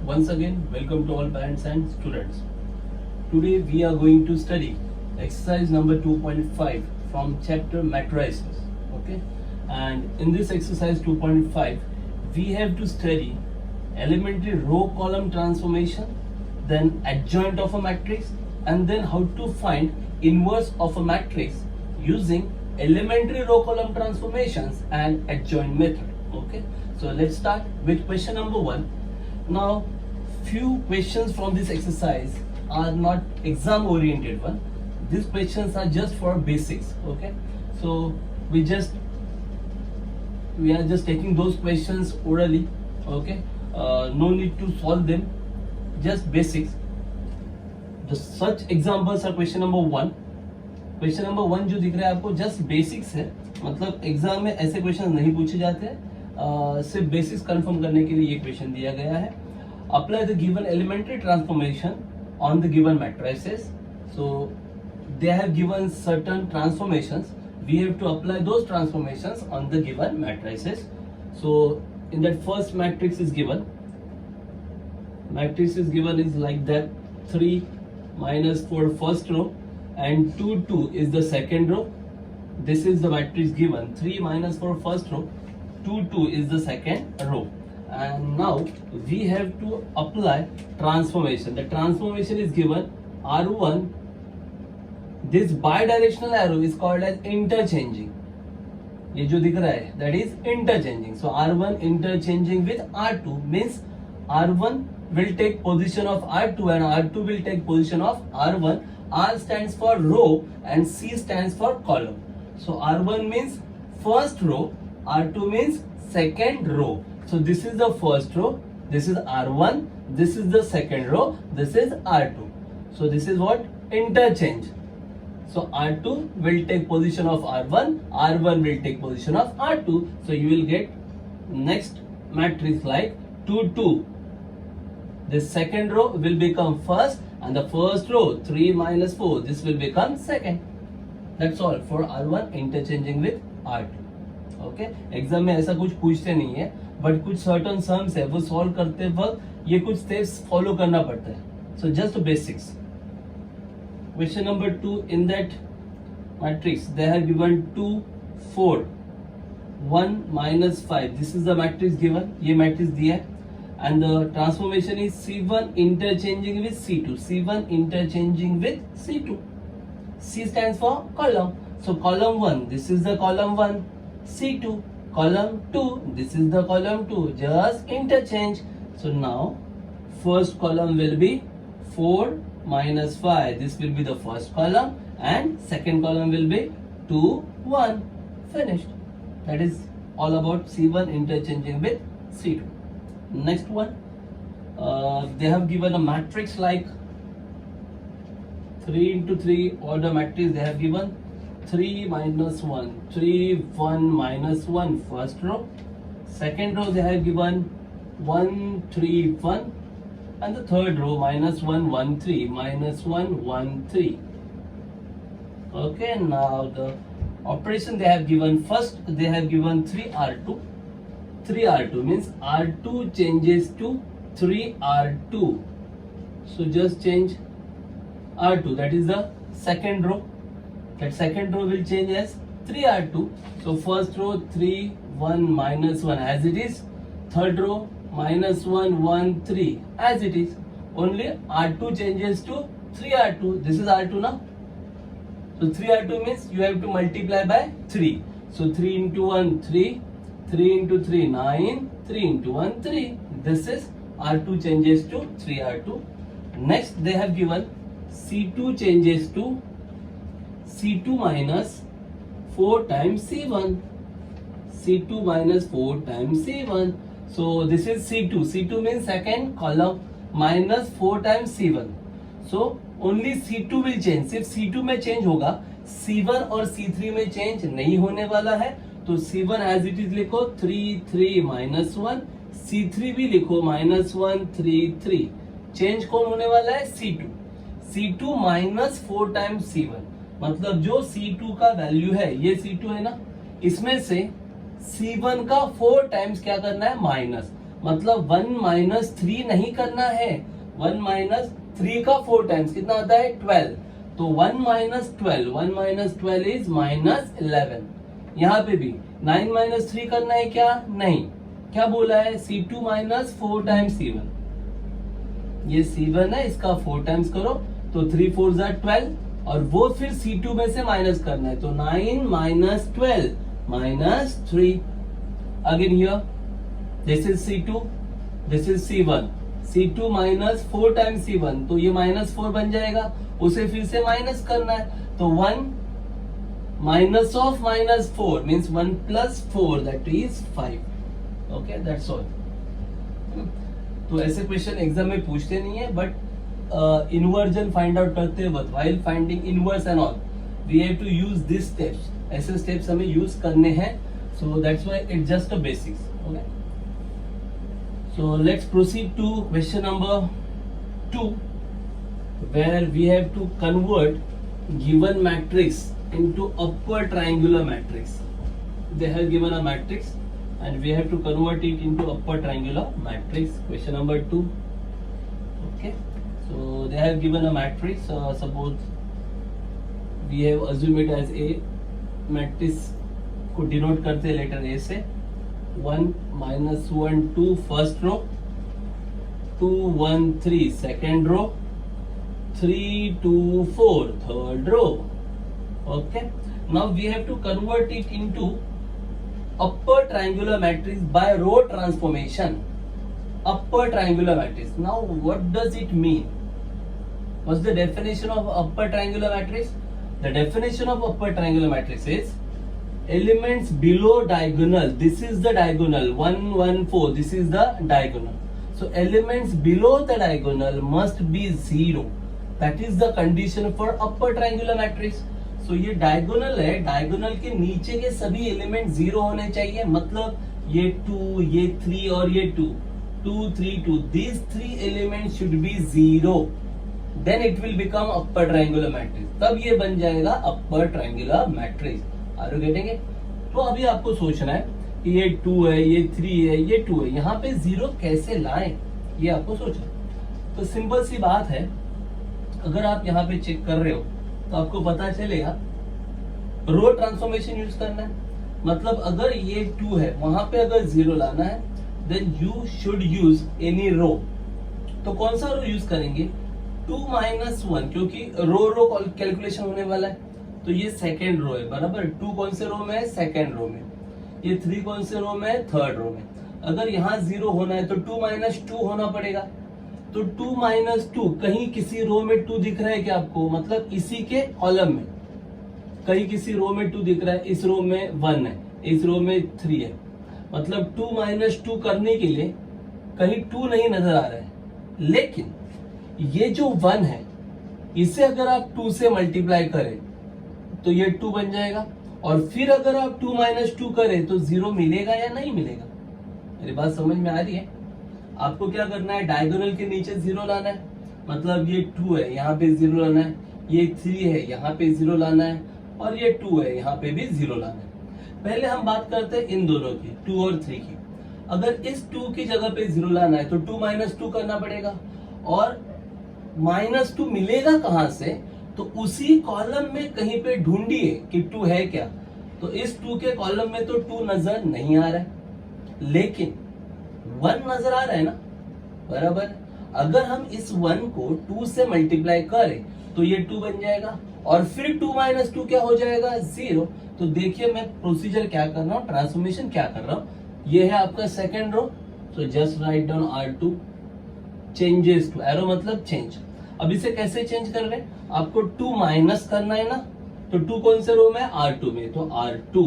Once again, welcome to all parents and students. Today we are going to study exercise number 2.5 from chapter matrices. Okay, and in this exercise 2.5, we have to study elementary row column transformation, then adjoint of a matrix, and then how to find inverse of a matrix using elementary row column transformations and adjoint method. Okay, so let's start with question number 1. Now, few questions from this exercise are not exam oriented one. These questions are just for basics. Okay, so we are just taking those questions orally. Okay, no need to solve them, just basics. The such examples are question number 1. Question number 1 जो दिख रहा है आपको just basics है, मतलब exam में ऐसे question नहीं पूछे जाते हैं, सिर्फ बेसिक्स कंफर्म करने के लिए ये क्वेश्चन दिया गया है. Apply the given elementary transformation on the given matrices. So they have given certain transformations, we have to apply those transformations on the given matrices. So in that first matrix is given is like that 3 minus 4 first row and 2 2 is the second row. This is the matrix given, 3 minus 4 first row, 2 2 is the second row. And now we have to apply transformation. The transformation is given R1. This bidirectional arrow is called as interchanging. ये जो दिख रहा है that is interchanging. So R1 interchanging with R2 means R1 will take position of R2 and R2 will take position of R1. R stands for row and C stands for column. So R1 means first row, R2 means second row. So this is the first row, this is R1, this is the second row, this is R2. So this is what? Interchange. So R2 will take position of R1, R1 will take position of R2. So you will get next matrix like 2 2. This second row will become first and the first row 3 minus 4 this will become second. That's all for R1 interchanging with R2. Okay, exam में ऐसा कुछ पूछते नहीं है, but कुछ certain sums है वो solve करते वक्त ये कुछ स्टेप्स फॉलो करना पड़ता है. So just basics. Question number 2, in that matrix they have given 2 4 1 minus 5. This is the matrix given, ये मैट्रिक्स दिया है. And the transformation is C1 interchanging with C2. C1 interchanging with C2. C stands for column. So column 1, this is the column 1. C2. Column 2, this is the column 2. Just interchange. So now first column will be 4 minus 5. This will be the first column and second column will be 2 1. Finished. That is all about C1 interchanging with C2. Next one, they have given a matrix like 3 into 3 order matrix. They have given 3 minus 1, 3 1 minus 1 first row. Second row they have given 1 3 1 and the third row minus 1 1 3 minus 1 1 3. Okay, now the operation they have given, first they have given 3R2. 3R2 means R2 changes to 3R2. So just change R2, that is the second row. That second row will change as 3R2. So first row 3 1 minus 1 as it is. Third row minus 1 1 3 as it is. Only R2 changes to 3R2. This is R2 now. So 3R2 means you have to multiply by 3. So 3 into 1 3. 3 into 3 9, 3 into 1 3. This is R2 changes to 3R2. Next they have given C2 changes to C2 minus 4 times C1. C2 minus 4 times C1. So this is C2. C2 means second column minus 4 times C1. So only C2 will change. सिर्फ C2 में change होगा, C1 और C3 में change नहीं होने वाला है. तो C1 एज इट इज लिखो 3 3 minus 1, C3 भी लिखो minus 1 3 3. चेंज कौन होने वाला है? C2. C2 minus 4 times C1, मतलब जो C2 का वैल्यू है, ये C2 है ना, इसमें से C1 का 4 टाइम्स क्या करना है? माइनस. मतलब 1 माइनस 3 नहीं करना है, 1 माइनस 3 का 4 टाइम्स कितना आता है 12, तो 1 माइनस 12 इज माइनस 11। यहाँ पे भी 9 माइनस 3 करना है क्या, नहीं, क्या बोला है C2 माइनस 4 टाइम्स C1, ये C1 है, इसका 4 टाइम्स करो तो 3 4 12, और वो फिर C2 में से माइनस करना है, तो 9 minus 12 minus 3। Again here this is C2, this is C1, C2 minus 4 times C1, तो ये माइनस 4 बन जाएगा, उसे फिर से माइनस करना है, तो 1 minus of minus 4 means 1 plus 4 that is 5। Okay that's all. तो ऐसे क्वेश्चन एग्जाम में पूछते नहीं है, बट इन्वर्जन फाइंड आउट करते वक्त while finding inverse and all we have to use this steps, ऐसे स्टेप्स हमें यूज करने हैं, so that's why it's just a basics. Okay, so let's proceed to question number 2 where we have to convert given matrix into upper triangular matrix. They have given a matrix and we have to convert it into upper triangular matrix. Question number 2. Okay, so they have given a matrix, suppose we have assumed it as A matrix को denote करते हैं letter A से, 1 minus 1 2 first row, 2 1 3 second row, 3 2 4 third row. Okay, now we have to convert it into upper triangular matrix by row transformation. Upper triangular matrix, now what does it mean? What's the definition of upper triangular matrix? The definition of upper triangular matrix is elements below diagonal, this is the diagonal 1 1 4, this is the diagonal, so elements below the diagonal must be 0. That is the condition for upper triangular matrix. So ये diagonal है, diagonal के नीचे के सभी element 0 होने चाहिए, मतलब ये 2, ये 3 और ये 2, 2 3 2, these 3 elements should be 0. Then it will become upper triangular matrix. तब ये बन जाएगा upper triangular matrix. Are you getting it? तो अभी आपको सोचना है कि ये 2 है, ये 3 है, ये 2 है, यहाँ पे 0 कैसे लाएं, ये आपको सोचना। तो सिंपल सी बात है, अगर आप यहाँ पे चेक कर रहे हो तो आपको पता चलेगा रो ट्रांसफॉर्मेशन यूज करना है, मतलब अगर ये 2 है वहां पे अगर 0 लाना है then you should use any row. तो कौन सा रो यूज करेंगे, 2 माइनस 1, क्योंकि रो कैलकुलेशन होने वाला है, तो ये सेकेंड रो है बराबर, 2 कौन से रो में है, सेकेंड रो में, ये 3 कौन से रो में है, थर्ड रो में। अगर यहाँ 0 होना है तो 2 माइनस 2 होना पड़ेगा, तो 2 माइनस 2, कहीं किसी रो में 2 दिख रहा है क्या आपको, मतलब इसी के कॉलम में कहीं किसी रो में 2 दिख रहा है, इस रो में 1 है, इस रो में 3 है, मतलब 2 माइनस 2 करने के लिए कहीं 2 नहीं नजर आ रहा है, लेकिन ये जो 1 है इसे अगर आप 2 से मल्टीप्लाई करें तो ये 2 बन जाएगा, और फिर अगर आप 2 माइनस 2 करें तो 0 मिलेगा या नहीं मिलेगा। मेरी बात समझ में आ रही है? आपको क्या करना है, डायगोनल के नीचे 0 लाना है, मतलब ये 2 है यहाँ पे 0 लाना है, ये 3 है यहाँ पे 0 लाना है, और ये 2 है यहाँ पे भी 0 लाना है। पहले हम बात करते हैं इन दोनों की, 2 और 3 की। अगर इस 2 की जगह पे 0 लाना है तो 2 माइनस 2 करना पड़ेगा, और माइनस 2 मिलेगा कहां से, तो उसी कॉलम में कहीं पे ढूंढिए कि 2 है क्या, तो इस 2 के कॉलम में तो 2 नजर नहीं आ रहा है, लेकिन 1 नजर आ रहा है ना, बराबर। अगर हम इस 1 को 2 से मल्टीप्लाई करें तो ये 2 बन जाएगा, और फिर 2 माइनस 2 क्या हो जाएगा, 0। तो देखिए मैं प्रोसीजर क्या कर रहा हूँ, ट्रांसफॉर्मेशन क्या कर रहा हूँ, ये है आपका सेकेंड रो, तो just write down R2 changes to, arrow मतलब चेंज। अब इसे कैसे चेंज कर रहे हैं, आपको 2 माइनस करना है ना, तो 2 कौन से रो में, R2 में, तो R2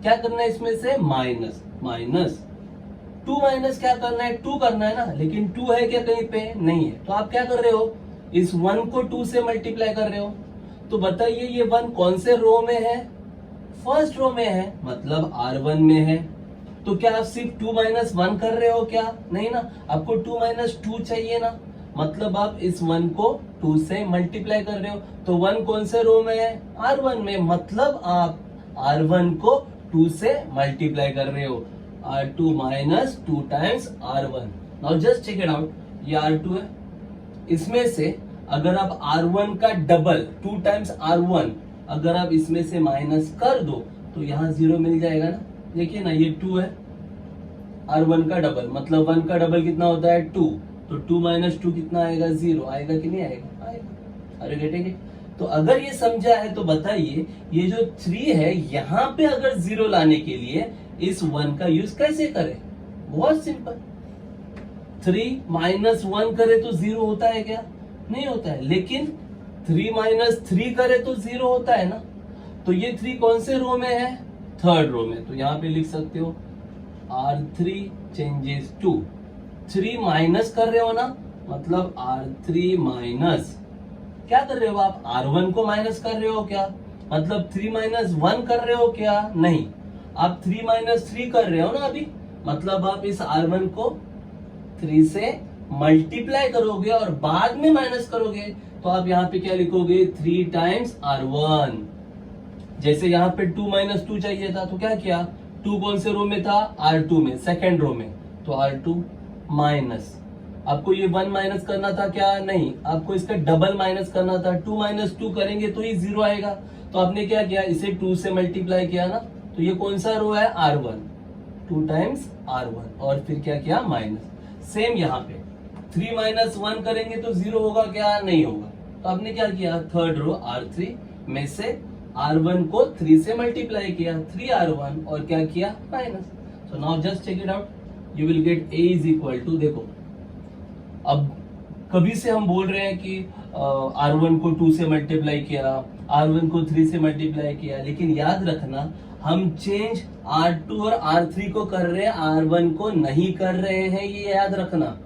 क्या करना है इसमें से, माइनस माइनस 2 माइनस क्या करना है, 2 करना है ना, लेकिन 2 है क्या कहीं पे, नहीं है, तो आप क्या कर रहे हो, इस 1 को 2 से मल्टीप्लाई कर रहे हो। तो बताइए ये 1 कौन से रो में है, फर्स्ट रो में है, मतलब R1 में है। तो क्या आप सिर्फ 2 माइनस 1 कर रहे हो क्या, नहीं ना, आपको 2 माइनस 2 चाहिए ना, मतलब आप इस 1 को 2 से मल्टीप्लाई कर रहे हो। तो 1 कौन से रो में है, R1 में, मतलब आप R1 को 2 से मल्टीप्लाई कर रहे हो। R2 minus 2 times R1। Now just check it out, ये R2 है, इसमें से अगर आप R1 का डबल 2 टाइम्स R1 अगर आप इसमें से माइनस कर दो तो यहाँ 0 मिल जाएगा ना। देखिए ना, ये 2 है, R1 का डबल मतलब 1 का डबल कितना होता है 2, तो 2 माइनस 2 कितना आएगा 0 आएगा कि नहीं आएगा, आएगा। अरे बेटे, तो अगर ये समझा है तो बताइए ये जो 3 है यहाँ पे अगर 0 लाने के लिए इस 1 का यूज कैसे करें? बहुत सिंपल, 3 माइनस 1 करे तो 0 होता है क्या? नहीं होता है। लेकिन 3 माइनस 3 करे तो 0 होता है ना। तो ये 3 कौन से रो में है? थर्ड रो में। तो यहाँ पे लिख सकते हो R3 चेंजेस टू, 3 माइनस कर रहे हो ना, मतलब R3 माइनस क्या कर रहे हो आप? R1 को माइनस कर रहे हो क्या? मतलब 3 माइनस 1 कर रहे हो क्या? नहीं, आप 3 माइनस 3 कर रहे हो ना अभी, मतलब आप इस R1 को 3 से मल्टीप्लाई करोगे और बाद में माइनस करोगे। तो आप यहाँ पे क्या लिखोगे? 3 टाइम्स R1। जैसे यहाँ पे 2 माइनस 2 चाहिए था, तो क्या किया? 2 कौन से रो में था? R2 में, सेकेंड रो में। तो R2 माइनस, आपको ये 1 माइनस करना था क्या? नहीं, आपको इसका डबल माइनस करना था। 2 माइनस 2 करेंगे तो ही 0 आएगा। तो आपने क्या किया? इसे 2 से मल्टीप्लाई किया ना, तो ये कौन सा रो है? R1, 2 टाइम्स R1 और फिर क्या किया? माइनस। सेम यहाँ पे 3 माइनस 1 करेंगे तो 0 होगा क्या? नहीं होगा। तो आपने क्या किया? थर्ड रो R3 में से R1 को 3 से मल्टीप्लाई किया, 3R1 और क्या किया? Minus. So now just check it out, you will get A is equal to, देखो अब कभी से हम बोल रहे हैं कि R1 को 2 से मल्टीप्लाई किया, R1 को 3 से मल्टीप्लाई किया, लेकिन याद रखना हम चेंज R2 और R3 को कर रहे हैं, R1 को नहीं कर रहे हैं, ये याद रखना।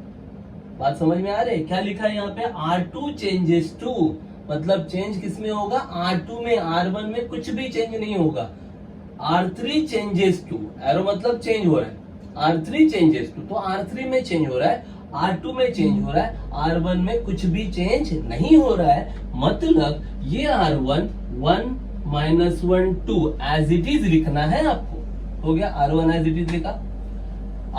बात समझ में आ रही है? क्या लिखा है यहाँ पे? R2 चेंजेस टू, मतलब चेंज किस में होगा? R2 में, R1 में कुछ भी चेंज नहीं होगा। R3 चेंजेस टू, एरो मतलब चेंज हो रहा है, R3 चेंजेस टू, तो R3 में चेंज हो रहा है, R2 में चेंज हो रहा है, R1 में कुछ भी चेंज नहीं हो रहा है। मतलब ये R1 1 minus 1 2 as it is लिखना है आपको। हो गया, R1 एज इट इज लिखा।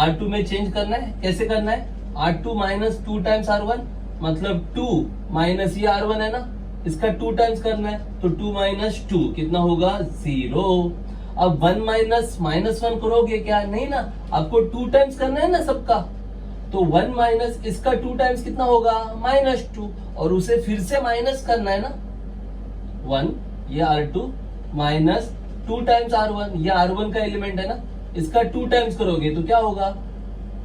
R2 में चेंज करना है, कैसे करना है? R2 माइनस 2 टाइम्स R1, मतलब 2 माइनस ये R1 है ना, इसका 2 टाइम्स करना है, तो 2 माइनस 2 कितना होगा? 0। अब 1 माइनस माइनस 1 करोगे क्या? नहीं ना, आपको 2 टाइम्स करना है ना सबका, तो 1 माइनस इसका 2 टाइम्स कितना होगा? माइनस 2, और उसे फिर से माइनस करना है ना, 1 ये R2 माइनस 2 टाइम्स R1, ये R1 का एलिमेंट है ना, इसका 2 टाइम्स करोगे तो क्या होगा?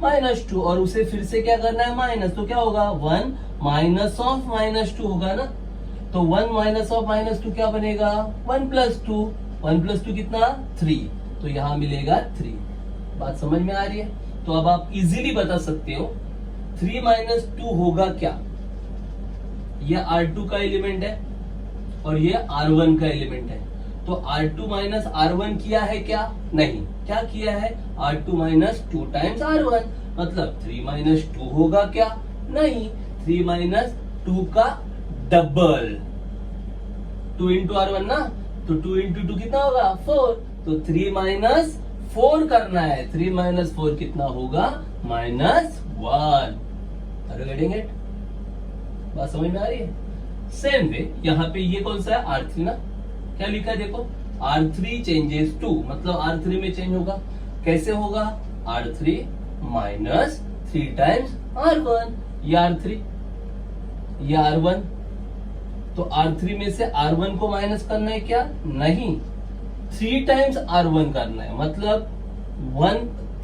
माइनस 2, और उसे फिर से क्या करना है? माइनस, तो क्या होगा? 1 माइनस ऑफ माइनस 2 होगा ना, तो 1 माइनस ऑफ माइनस 2 क्या बनेगा? 1 प्लस 2, 1 प्लस 2 कितना? 3, तो यहां मिलेगा 3। बात समझ में आ रही है? तो अब आप इजीली बता सकते हो 3 माइनस 2 होगा क्या? ये R2 का एलिमेंट है और ये R1 का एलिमेंट है, तो R2 माइनस R1 किया है क्या? नहीं, क्या किया है? R2 माइनस 2 टाइम्स R1, मतलब 3 माइनस 2 होगा क्या? नहीं, 3 माइनस 2 का डबल, 2 इंटू R1 ना, तो 2 इंटू 2 कितना होगा? 4, तो 3 माइनस 4 करना है, 3 माइनस 4 कितना होगा? Minus 1। Are you getting it? बात समझ में आ रही है? सेम वे यहाँ पे ये कौन सा है? R3 ना, क्या लिखा है देखो, R3 चेंजेस टू, मतलब R3 में चेंज होगा, कैसे होगा? R3 माइनस 3 टाइम्स R1, ये R3 ये R1, तो R3 में से R1 को माइनस करना है क्या? नहीं, 3 टाइम्स R1 करना है, मतलब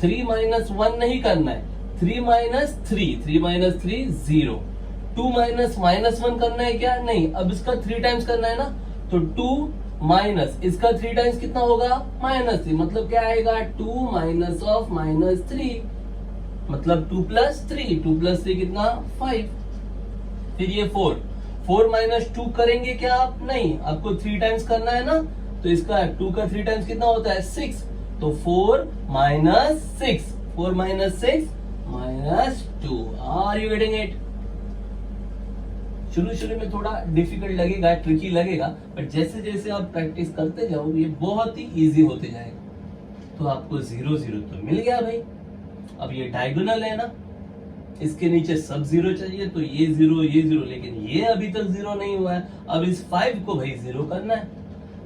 3 माइनस 1 नहीं करना है, 3 माइनस 3, 3 माइनस 3 0, 2 माइनस माइनस 1 करना है क्या? नहीं, अब इसका 3 टाइम्स करना है ना, तो 2 माइनस इसका 3 टाइम्स कितना होगा? माइनस 3, मतलब क्या आएगा? 2 माइनस ऑफ माइनस 3, मतलब 2 प्लस 3, 2 प्लस 3 कितना? 5। फिर ये 4 माइनस 2 करेंगे क्या आप? नहीं, आपको 3 टाइम्स करना है ना, तो इसका 2 का 3 टाइम्स कितना होता है? 6, तो 4 minus 6, 4 minus 6 minus 2। Are you getting it? शुरू में थोड़ा डिफिकल्ट लगेगा, ट्रिकी लगेगा, बट जैसे जैसे आप प्रैक्टिस करते जाओ ये बहुत ही इजी होते जाएगा। तो आपको 0 0 तो मिल गया भाई। अब ये डायगोनल है ना, इसके नीचे सब 0 चाहिए, तो ये 0 ये 0, लेकिन ये अभी तक 0 नहीं हुआ है। अब इस 5 को भाई 0 करना है।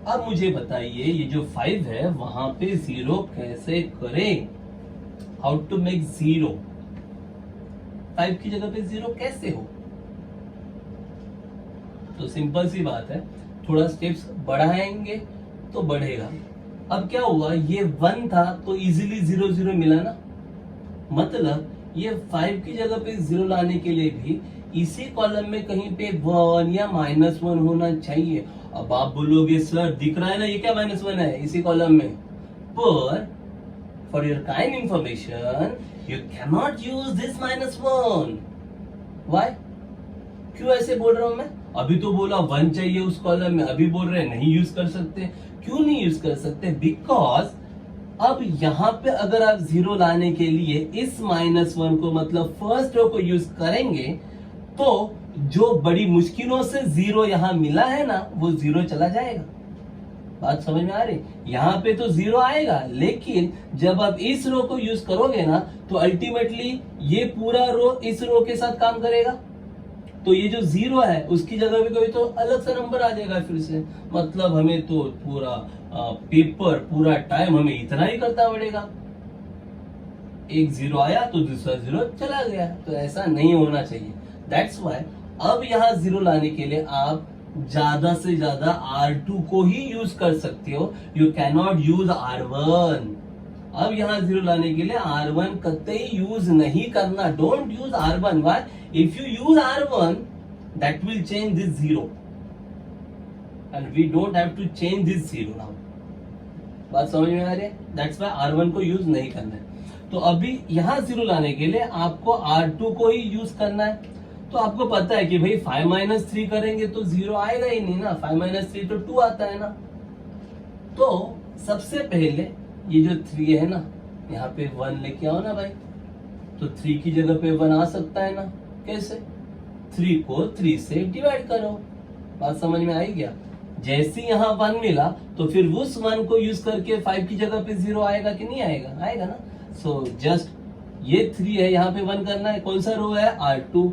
अब मुझे बताइए ये जो 5 है वहां पे 0 कैसे करें? How to make 0? 5 की जगह पे 0 कैसे हो? तो सिंपल सी बात है, थोड़ा स्टेप्स बढ़ाएंगे तो बढ़ेगा। अब क्या हुआ, ये 1 था तो इजीली 0 0 मिला ना, मतलब ये 5 की जगह पे 0 लाने के लिए भी इसी कॉलम में कहीं पे 1 या -1 होना चाहिए। अब आप बोलोगे सर दिख रहा है ना ये क्या -1 है इसी कॉलम में, पर for your kind information you can not use this -1। Why? क्यों ऐसे बोल रहा हूं मैं? अभी तो बोला 1 चाहिए उस कॉलम में, अभी बोल रहे हैं नहीं यूज कर सकते। क्यों नहीं यूज कर सकते? बिकॉज अब यहां पे अगर आप 0 लाने के लिए इस -1 को मतलब फर्स्ट रो को यूज करेंगे तो जो बड़ी मुश्किलों से 0 यहां मिला है ना वो 0 चला जाएगा। बात समझ में आ रही? यहाँ पे तो 0 आएगा, लेकिन जब आप इस रो को यूज करोगे ना तो अल्टीमेटली ये पूरा रो इस रो के साथ काम करेगा। तो ये जो 0 है उसकी जगह पे कोई तो अलग सा नंबर आ जाएगा फिर से, मतलब हमें तो पूरा पेपर पूरा टाइम हमें इतना ही करना पड़ेगा। एक 0 आया तो दूसरा 0 चला गया, तो ऐसा नहीं होना चाहिए। दैट्स वाई अब यहाँ 0 लाने के लिए आप ज्यादा से ज्यादा R2 को ही यूज कर सकते हो, you can not use R1। अब यहाँ 0 लाने के लिए R1 कतई यूज नहीं करना, don't use R1। Why? If you use R1, that will change this 0, and we don't have to change this 0 now. बात समझ में आ रही है? That's why R1 को यूज नहीं करना है। तो अभी यहाँ 0 लाने के लिए आपको R2 को ही यूज करना है। तो आपको पता है कि भाई 5 - 3 करेंगे तो 0 आएगा ही नहीं ना, 5 - 3 तो 2 आता है ना। तो सबसे पहले ये जो 3 है ना, यहाँ पे 1 लेके आओ ना भाई, तो 3 की जगह पे 1 आ सकता है ना। कैसे? 3 को 3 से डिवाइड करो। बात समझ में आई क्या? जैसे यहाँ 1 मिला तो फिर उस 1 को यूज करके 5 की जगह पे 0 आएगा कि नहीं आएगा? आएगा ना। सो जस्ट ये 3 है, यहाँ पे 1 करना है। कौन सा रो है? R2।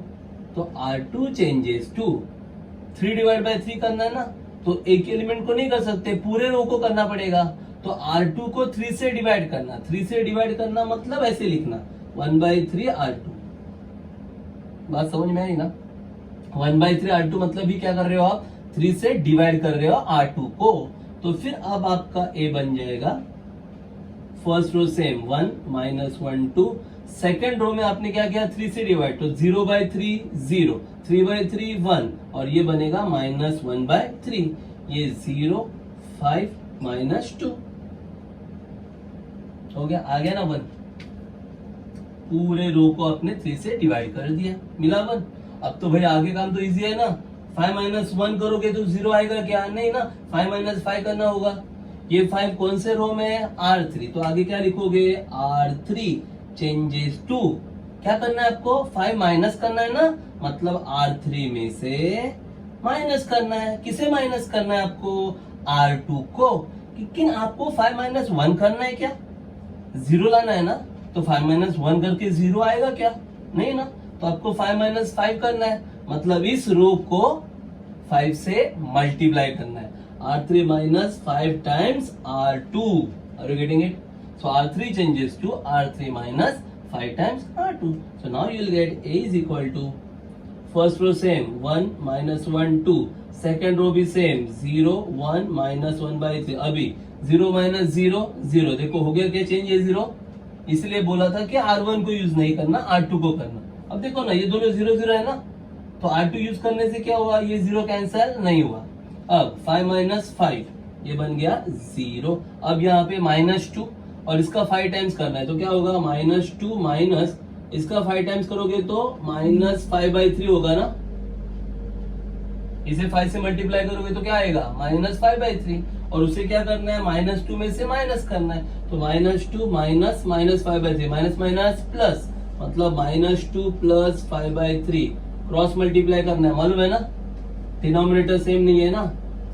तो R2 changes to 3 divide by 3 करना है ना, तो एक एलिमेंट को नहीं कर सकते, पूरे रो को करना पड़ेगा। तो R2 को 3 से डिवाइड करना, 3 से डिवाइड करना मतलब ऐसे लिखना 1/3 R2। बात समझ में आई ना? 1/3 R2 मतलब ही क्या कर रहे हो आप? 3 से डिवाइड कर रहे हो R2 को। तो फिर अब आपका A बन जाएगा, first row same 1 -1 2, second row में आपने क्या किया? 3 से डिवाइड, तो 0/3 0, 3/3 1, और ये बनेगा -1/3। ये 0 5 -2 हो गया, आ गया ना 1। पूरे रो को आपने 3 से डिवाइड कर दिया, मिला 1। अब तो भाई आगे काम तो इजी है ना, 5 - 1 करोगे तो 0 आएगा क्या? नहीं ना, 5 - 5 करना होगा। ये 5 कौन से रो में है? R3। तो आगे क्या लिखोगे? R3 चेंजेस टू, क्या करना है आपको? 5 माइनस करना है ना, मतलब R3 में से माइनस करना है। किसे माइनस करना है आपको? R2 को। लेकिन आपको 5 - 1 करना है क्या? 0 लाना है ना, तो 5 - 1 करके 0 आएगा क्या? नहीं ना। तो आपको 5 - 5 करना है, मतलब इस रो को 5 से मल्टीप्लाई करना है। R3 - 5 times R2. Are you getting it? So R3 changes to R3 - 5 times R2. So now you will get A is equal to, first row same 1 - 1 2, second row भी same 0 1 -1/3। अभी 0 - 0 0, देखो हो गया क्या चेंज? ये 0, इसलिए बोला था कि R1 को यूज नहीं करना, R2 को करना। अब देखो ना ये दोनों 0 0 है ना, तो R2 यूज करने से क्या हुआ? ये 0 कैंसिल नहीं हुआ। अब 5 - 5 ये बन गया 0। अब यहाँ पे -2 और इसका 5 टाइम्स करना है, तो क्या होगा? -2 माइनस इसका 5 टाइम्स करोगे तो -5/3 होगा ना। इसे 5 से मल्टीप्लाई करोगे तो क्या आएगा? -5/3। और उसे क्या करना है? -2 में से माइनस करना है, तो -2 माइनस -5/3, माइनस माइनस प्लस, मतलब -2 प्लस 5/3 क्रॉस मल्टीप्लाई करना है, मालूम है ना? डिनोमिनेटर सेम नहीं है ना।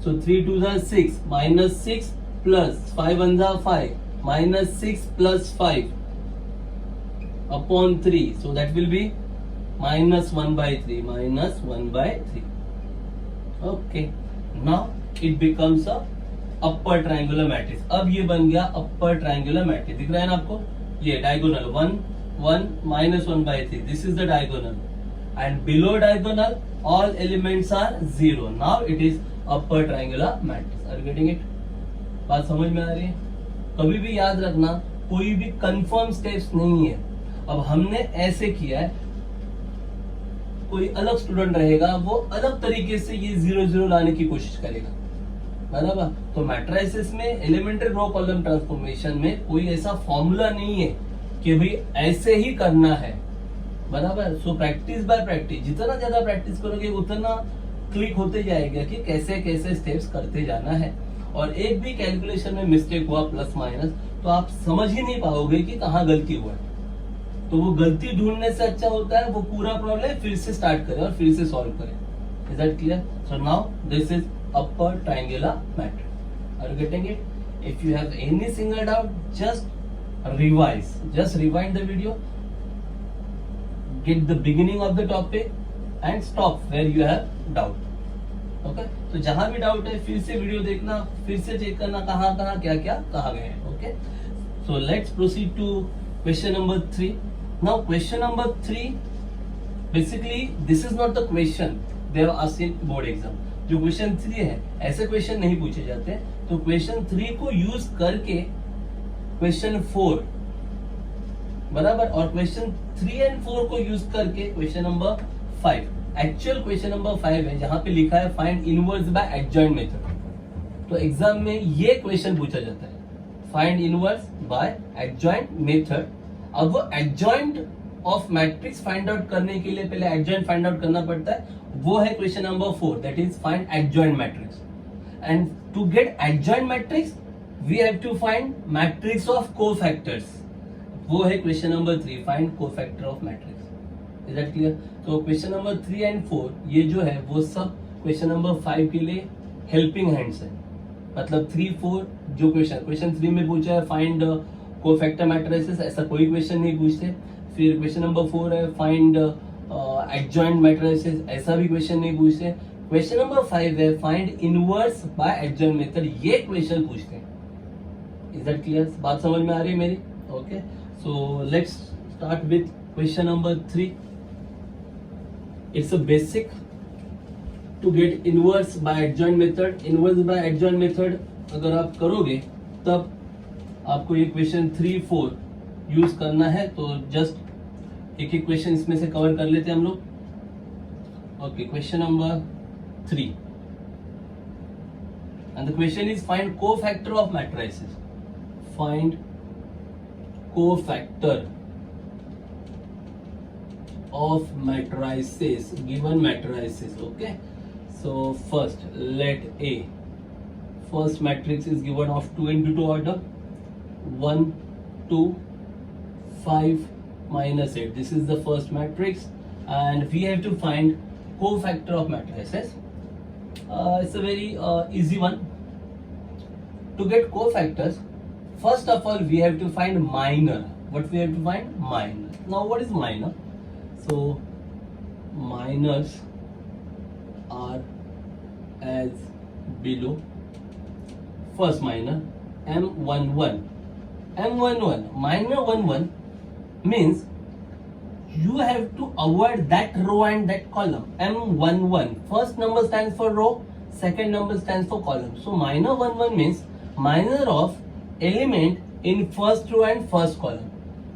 सो 3 2 6 -6 plus 5 1 5, -6 plus 5 upon 3. So that will be -1/3. -1/3. Okay. Now it becomes a upper triangular matrix. अब ये बन गया अपर ट्रायंगुलर मैट्रिक्स. दिख रहा है ना आपको? ये diagonal 1 1 -1/3. This is the diagonal and below diagonal all elements are 0. Now it is upper triangular matrix. Are you getting it? बात समझ में आ रही है? कभी भी याद रखना, कोई भी कंफर्म स्टेप्स नहीं है. अब हमने ऐसे किया है, कोई अलग स्टूडेंट रहेगा वो अलग तरीके से ये 0 0 लाने की कोशिश करेगा. बराबर. तो मैट्रिसेस में एलिमेंट्री रो कॉलम ट्रांसफॉर्मेशन में कोई ऐसा फॉर्मूला नहीं है कि भाई ऐसे ही करना है. बराबर. सो प्रैक्टिस बाय प्रैक्टिस, जितना ज्यादा प्रैक्टिस करोगे उतना क्लिक होते जाएगा कि कैसे कैसे स्टेप्स करते जाना है. और एक भी कैलकुलेशन में मिस्टेक हुआ प्लस माइनस तो आप समझ ही नहीं पाओगे कि कहाँ गलती हुआ है. तो वो गलती ढूंढने से अच्छा होता है वो पूरा प्रॉब्लम फिर से स्टार्ट करें और फिर से सॉल्व करें. Is that clear? So now this is upper triangular matrix. Are you getting it? If you have any single doubt, just revise. Just rewind the video, get the beginning of the topic and stop where you have doubt. Okay? तो जहां भी doubt है फिर से video देखना, फिर से check करना कहाँ कहाँ क्या क्या कहा गया है. Okay? So let's proceed to question number 3. Now question number 3, basically this is not the question they have asked in board exam. जो क्वेश्चन 3 है ऐसे क्वेश्चन नहीं पूछे जाते. तो क्वेश्चन 3 को यूज करके क्वेश्चन 4 बराबर और क्वेश्चन 3 एंड 4 को यूज करके question number 5. Actual question number 5 है जहां पे लिखा है find inverse by adjoint method. तो एग्जाम में ये क्वेश्चन पूछा जाता है, find inverse by adjoint method. अब वो adjoint of matrix find out करने के लिए पहले एडजॉइंट फाइंड आउट करना पड़ता है. वो है question number 4, that is find adjoint matrix. And to get adjoint matrix we have to find matrix of cofactors. वो है question number 3, find cofactor of matrix. Is that clear? तो question number 3 and 4 ये जो है वो सब question number 5 के लिए हेल्पिंग हैंड्स है. मतलब 3 4 जो क्वेश्चन 3 में पूछा है फाइंड कोफैक्टर मैट्रिसेस, ऐसा कोई क्वेश्चन नहीं पूछते. फिर क्वेश्चन नंबर 4 है फाइंड एडजॉइंट मैट्रिसेस, ऐसा भी क्वेश्चन नहीं पूछते. क्वेश्चन नंबर 5 है find inverse by adjoint method, ये क्वेश्चन पूछते हैं. Is that clear? बात समझ में आ रही है मेरी? Okay. So let's start with question number 3. It's a basic to get inverse by adjoint method. Inverse by adjoint method अगर आप करोगे तब आपको ये क्वेश्चन 3 4 यूज करना है. तो जस्ट एक एक क्वेश्चन इसमें से कवर कर लेते हैं हम लोग. Okay. Question number 3 and the question is find cofactor of matrices. Find cofactor of matrices, given matrices. Okay. So first let A. First matrix is given of 2 into 2 order, 1 2 5 minus 8. This is the first matrix and we have to find cofactor of matrices. It's a very easy one. To get cofactors, first of all we have to find minor. What we have to find? Minor. Now what is minor? So minors are as below. First minor M11. M11 minor 11 means you have to avoid that row and that column. M11 first number stands for row, second number stands for column. So minor 11 means minor of element in first row and first column.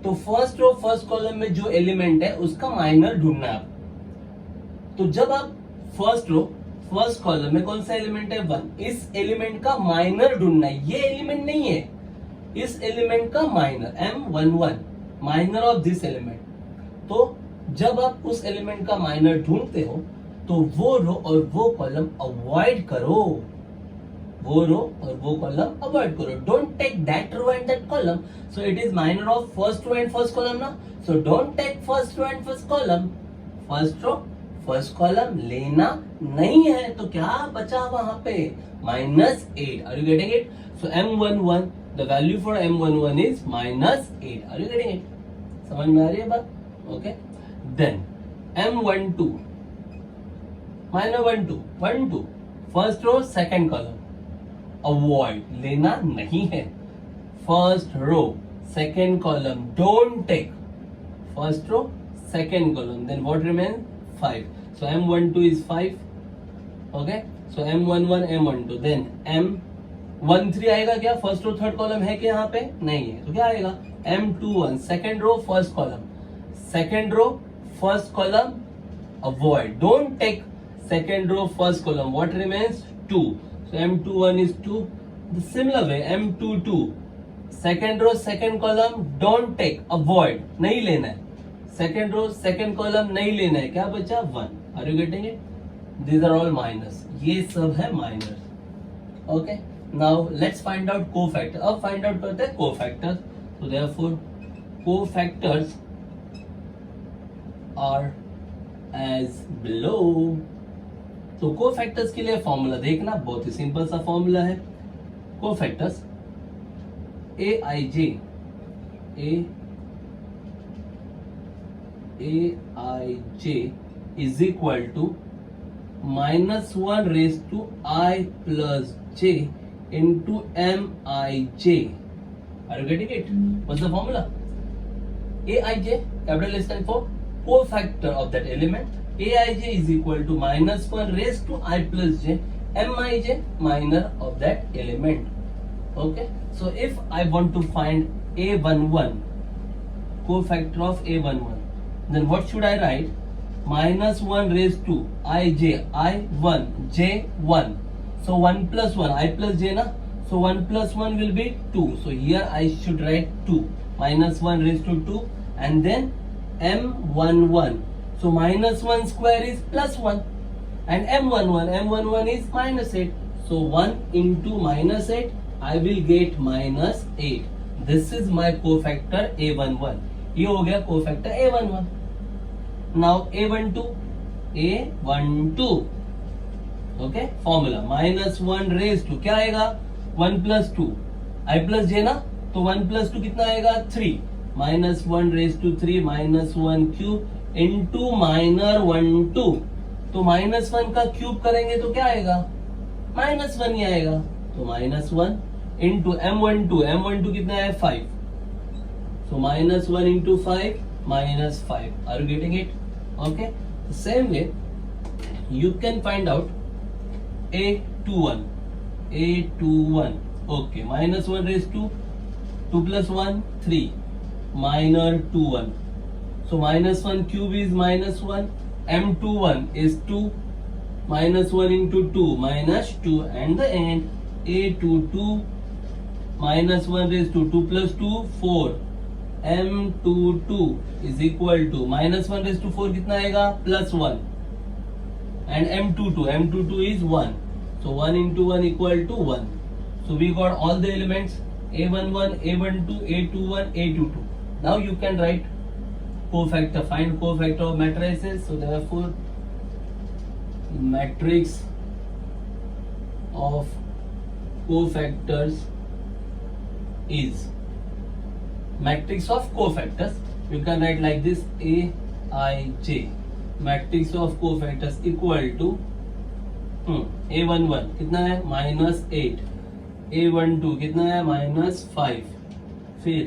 तो first row first column में जो element है उसका minor ढूंढना है. तो जब आप फर्स्ट रो फर्स्ट कॉलम में कौन सा एलिमेंट है 1, इस एलिमेंट का माइनर ढूंढना है. ये एलिमेंट नहीं है, इस एलिमेंट का minor M11 minor of this element. तो जब आप उस एलिमेंट का माइनर ढूंढते हो तो वो रो और वो कॉलम अवॉइड करो. वो रो और वो कॉलम अवॉइड करो. Don't take that row and that column. So it is minor of first row and first column ना. So don't take first row and first column. First row first column लेना नहीं है. तो क्या बचा वहां पे? -8. Are you getting it? So M11 the value for M11 is -8. Are you getting it? समझ में आ रही है बात? Okay. Then M12 -12 first row second column. Avoid, लेना नहीं है. First row second column, don't take. First row second column, then what remains? 5. So M12 is 5. Okay, so M11 M12, then M13 आएगा क्या? फर्स्ट रो थर्ड कॉलम है क्या यहाँ पे? नहीं है. तो क्या आएगा? M21 second row first column. Second row first column, avoid, don't take. Second row first column, what remains? 2. So M21 is 2. The similar way M22 second row second column, don't take, avoid, नहीं लेना है. Second row second column नहीं लेना है. क्या बचा? 1. Are you getting it? These are all minus. ये सब है minus. Okay, now let's find out cofactor. अब फाइंड आउट करते हैं कोफैक्टर्स. तो therefore cofactors are as below. तो कोफैक्टर्स के लिए फॉर्मूला देखना, बहुत ही सिंपल सा फॉर्मूला है. Cofactors AIJ is equal to -1 raised to I plus j into Mij. Are you getting it? What's the formula? Aij, capital S stand for cofactor of that element. Aij is equal to -1 raised to I plus j, Mij, minor of that element. Okay, so if I want to find A11, cofactor of A11, then what should I write? -1 raised to ij, I1, j1. So 1 plus 1, I plus j na. So 1 plus 1 will be 2. So here I should write 2. -1 raised to 2. And then M11. So -1 square is +1. And M11 is -8. So 1 into -8, I will get -8. This is my cofactor A11. ये हो गया cofactor A11. Now A12, okay, formula -1 raise to, क्या आएगा? 1 plus 2, I plus j ना. तो 1 plus 2 कितना आएगा? 3. -1 raise to 3 -1 cube into -12. तो -1 का क्यूब करेंगे तो क्या आएगा? -1 ही आएगा. तो -1 इंटू M12 कितना है? 5. So -1 into 5, -5. Are you getting it? Okay. The same way, you can find out A21. Okay. -1 raised to 2 plus 1, 3. Minor 21. So -1 cube is -1. M21 is 2. -1 into 2, -2. And the end A22 -1 raised to 2 plus 2, 4. M22 is equal to -1 raised to 4 कितना आएगा? +1. And M22 is 1. So 1 into 1 equal to 1. So we got all the elements A11, A12, A21, A22. Now you can write cofactor. Find cofactor of matrices. So therefore matrix of cofactors is matrix of cofactors. You can write like this: Aij, matrix of cofactors equal to A11 कितना है? -8. A12 कितना है? -5. फिर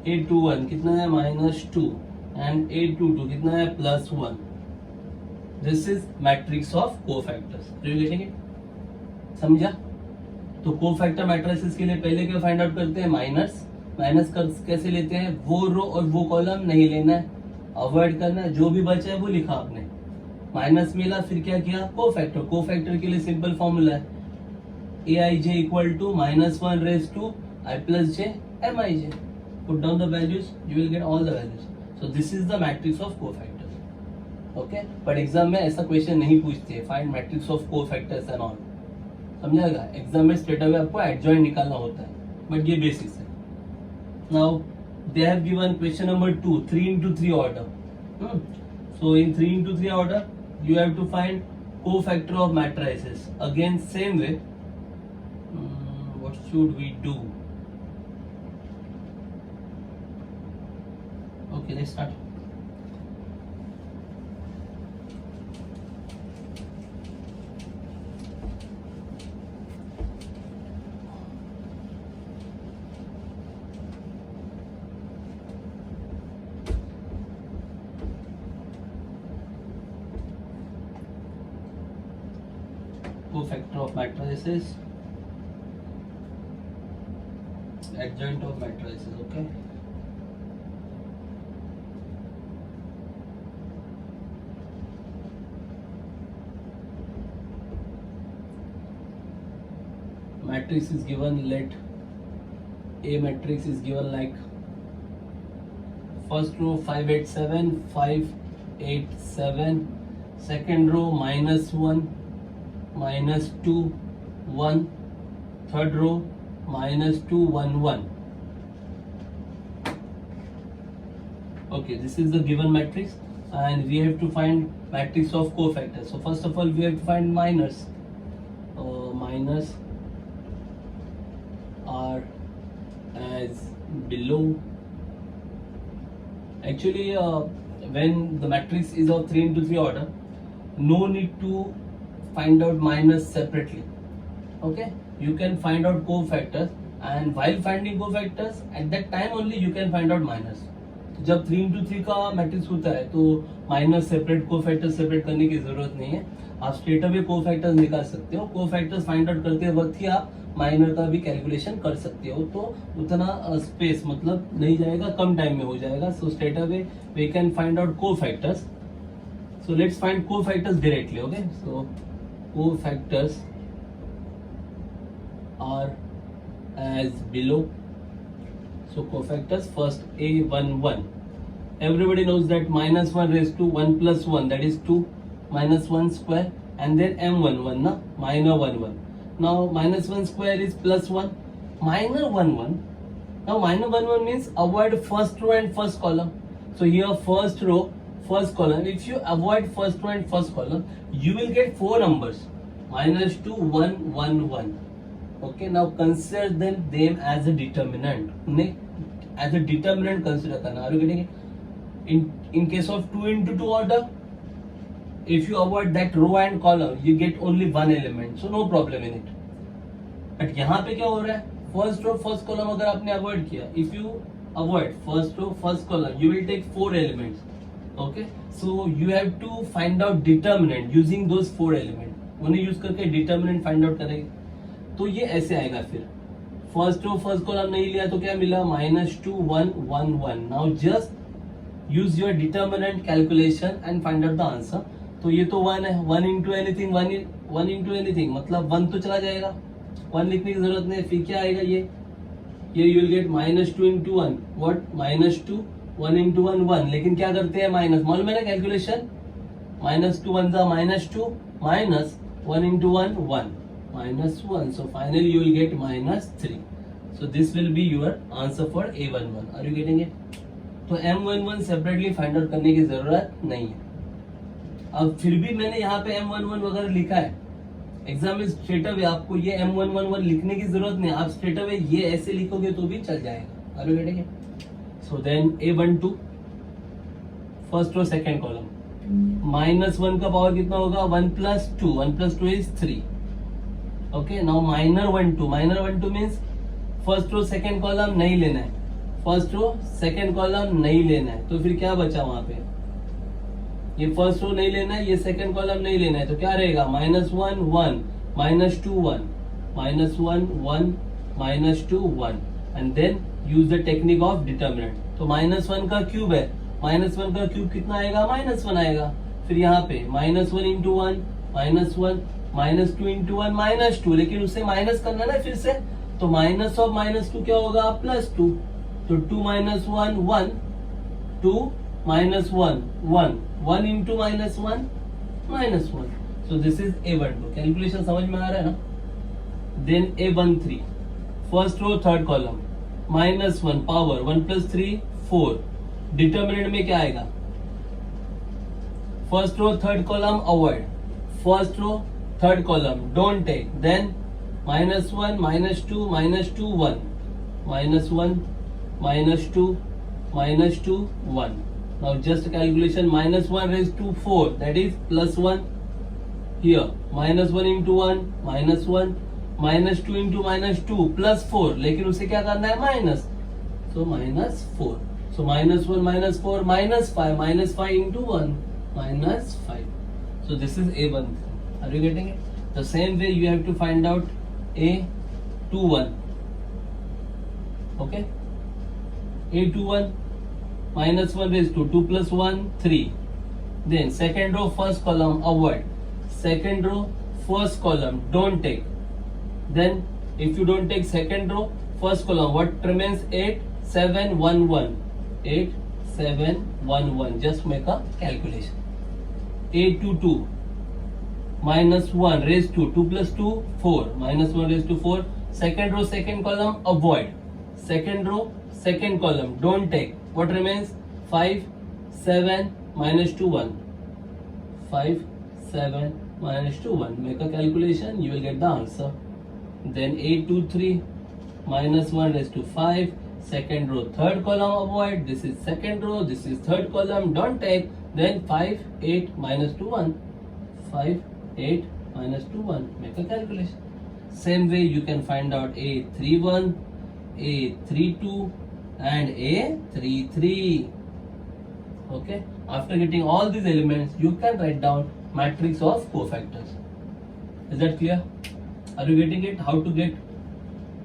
A21 कितना है? -2. and A22 कितना है? +1. This is matrix of cofactors. Are you getting it? समझा? तो कोफैक्टर मैट्रिसेस के लिए पहले क्या फाइंड आउट करते हैं? माइनस कैसे लेते हैं? वो रो और वो कॉलम नहीं लेना है, अवॉइड करना है. जो भी बचा है वो लिखा आपने. माइनस मिला, फिर क्या किया? कोफैक्टर के लिए सिंपल फॉर्मूला है Aij equal to -1 raise to I plus j Mij. Put down the values, you will get all the values. So this is the matrix of cofactors. Okay, but exam में ऐसा question नहीं पूछते हैं, find matrix of cofactors and all. समझाएगा? Exam में straight away आपको adjoint निकालना होता है, बट ये बेसिक्स है. Now they have given question number 2, 3 into 3 order. So in 3 into 3 order, you have to find cofactor of matrices. Again, same way. What should we do? Okay, let's start. Cofactor of matrices, adjoint of matrices. Okay. Matrix is given, let A matrix is given like first row 5 8 7 5 8 7, second row -1 -2 1, third row -2 1 1. Okay, this is the given matrix and we have to find matrix of cofactors. So first of all we have to find minors. Minors are as below. Actually when the matrix is of 3 into 3 order, no need to find out minors separately. Okay, you can find out cofactors, and while finding cofactors at that time only you can find out minors. जब 3 into 3 का matrix होता है तो minus separate cofactors separate करने की जरूरत नहीं है, आप स्ट्रेट अवे कोफैक्टर्स निकाल सकते हो. कोफैक्टर्स फाइंड आउट करते वक्त ही आप माइनर का भी कैलकुलेशन कर सकते हो, तो उतना स्पेस मतलब नहीं जाएगा, कम टाइम में हो जाएगा. So straight away we can find out cofactors. So let's find cofactors directly. Okay, so cofactors are as below. So cofactors, first A11. Everybody knows that -1 raised to 1 plus 1, that is 2, -1 square, and then M11 na minor 11. Now -1 square is plus 1, minor 11. Now minor 11 means avoid first row and first column. So here first row first column, if you avoid first row and first column you will get 4 numbers, -2 1 1 1. Okay, now consider them as a determinant. As a determinant consider करना. Are you getting it? In case of 2 into 2 order, if you avoid that row and column you get only one element, so no problem in it. But यहाँ पे क्या हो रहा है, first row first column अगर आपने avoid किया, if you avoid first row first column you will take 4 elements. Okay, so you have to find out determinant using those 4 elements. उन्हें यूज करके डिटर्मिनेंट फाइंड आउट करेंगे. तो ये ऐसे आएगा. फिर फर्स्ट रो फर्स्ट कॉलम नहीं लिया तो क्या मिला, -2 1 1 1. Now just use your determinant calculation and find out the answer. तो ये तो 1 है, 1 इंटू एनीथिंग 1 इंटू एनीथिंग मतलब 1 तो चला जाएगा, 1 लिखने की जरूरत नहीं. फिर क्या आएगा, ये you will gate -2 into 1. What, -2 1 into 1 1. लेकिन क्या करते हैं, माइनस, मालूम है ना कैलकुलेशन, -2 1 जा -2 minus 1 into 1 1 -1. So finally you will get -3. So this will be your answer for A11. Are you getting it? तो M11 सेपरेटली फाइंड आउट करने की जरूरत नहीं है. अब फिर भी मैंने यहाँ पे M11 वगैरह लिखा है. एग्जाम में स्ट्रेट अवे आपको ये M111 लिखने की जरूरत नहीं, आप स्ट्रेट अवे ये ऐसे लिखोगे तो भी चल जाएगा. Are you getting it? So then A12 first row second column, -1 का पावर कितना होगा, 1 plus 2. 1 plus 2 is 3. Okay, now minor 1 2. Minor 1 2 means first row second column नहीं लेना है, फर्स्ट रो सेकेंड कॉलम नहीं लेना है. तो फिर क्या बचा वहां पे, ये फर्स्ट रो नहीं लेना है, ये सेकेंड कॉलम नहीं लेना है, तो क्या रहेगा, -1 1 -2 1 -1 1 -2 1. And then use the technique of determinant. तो -1 का क्यूब है, -1 का क्यूब कितना आएगा, -1 आएगा. फिर यहाँ पे -1 इंटू 1 -1 -2 इंटू 1 -2, लेकिन उससे माइनस करना ना फिर से, तो माइनस ऑफ -2 क्या होगा, +2. तो 2 - 1 1 2 - 1 1 1 into -1 -1. So this is A12. Calculation समझ में आ रहा है ना. Then A13 first row third column, -1 power 1 + 3 4. Determinant में क्या आएगा, first row third column avoid, first row third column don't take. Then -1 -2 -2 1 -1 -2 minus 2, 1. Now just calculation, minus 1 raised to 4, that is plus 1. Here minus 1 into 1 minus 1, minus 2 into minus 2 plus 4, लेकिन उसे क्या करना है minus, so minus 4. So minus 1 minus 4 minus 5, minus 5 into 1 minus 5. So this is A1. Are you getting it? The same way you have to find out A21. Okay, A21 minus 1 raised to 2 plus 1, 3. Then second row first column avoid, second row first column don't take. Then if you don't take second row first column, what remains? 8 7 1 1, 8 7 1 1. Just make a calculation. A22 minus 1 raised to 2 plus 2, 4, minus 1 raised to 4. Second row second column avoid, second row second column don't take. What remains? 5 7 minus 2 1, 5 7 minus 2 1. Make a calculation, you will get the answer. Then A23 minus 1 raised to 5, second row third column avoid, this is second row, this is third column don't take. Then 5 8 minus 2 1, 5 8 minus 2 1. Make a calculation. Same way you can find out A31, A32 and A33. Okay, after getting all these elements you can write down matrix of cofactors. Is that clear? Are you getting it? How to get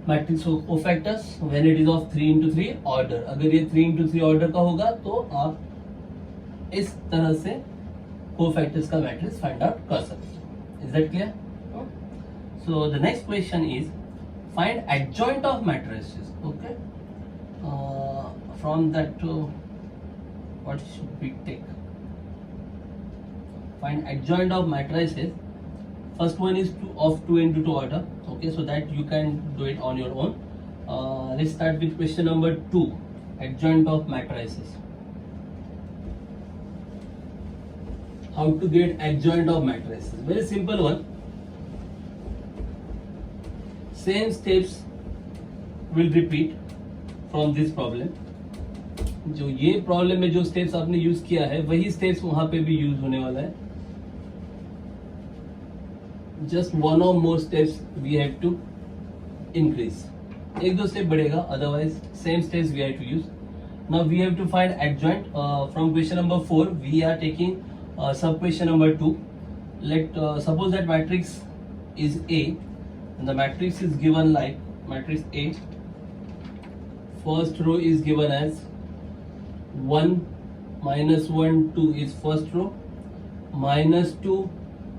matrix of cofactors when it is of 3 into 3 order. अगर ये 3 into 3 order का होगा तो आप इस तरह से cofactors का matrix find out कर सकते हो. Is that clear? So the next question is find adjoint of matrices. Okay, from that what should we take? Find adjoint of matrices. First one is of 2 into 2 order. Okay, so that you can do it on your own. Let's start with question number 2, adjoint of matrices. How to get adjoint of matrices? Very simple one. Same steps will repeat from this problem. जो ये problem में जो steps आपने use किया है वही steps वहां पे भी यूज होने वाला है. Just one or more steps we have to increase. एक दो स्टेप बढ़ेगा, otherwise same steps we have to use. Now we have to find adjoint. From question number 4 we are taking sub question number 2. Let suppose that matrix is A and the matrix is given like matrix A. First row is given as 1 minus 1 2 is first row, minus 2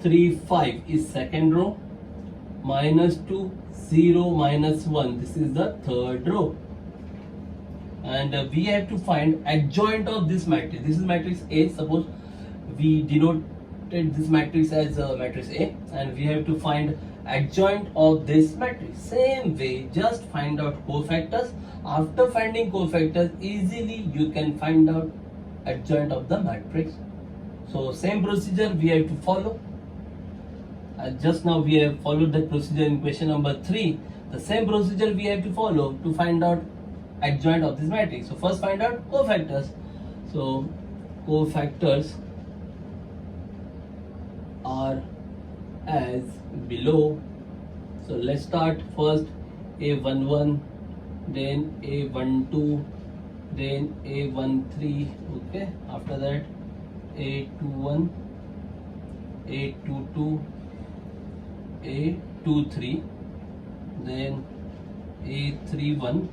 3 5 is second row, minus 2 0 minus 1 this is the third row. And we have to find adjoint of this matrix. This is matrix A. Suppose we denoted this matrix as matrix A and we have to find adjoint of this matrix. Same way, just find out cofactors. After finding cofactors, easily you can find out adjoint of the matrix. So same procedure we have to follow. Just now we have followed that procedure in question number 3. The same procedure we have to follow to find out adjoint of this matrix. So first find out cofactors. So cofactors are as below. So let's start first A11, then A12, then A13. Okay, after that A21, A22, A23, then A31,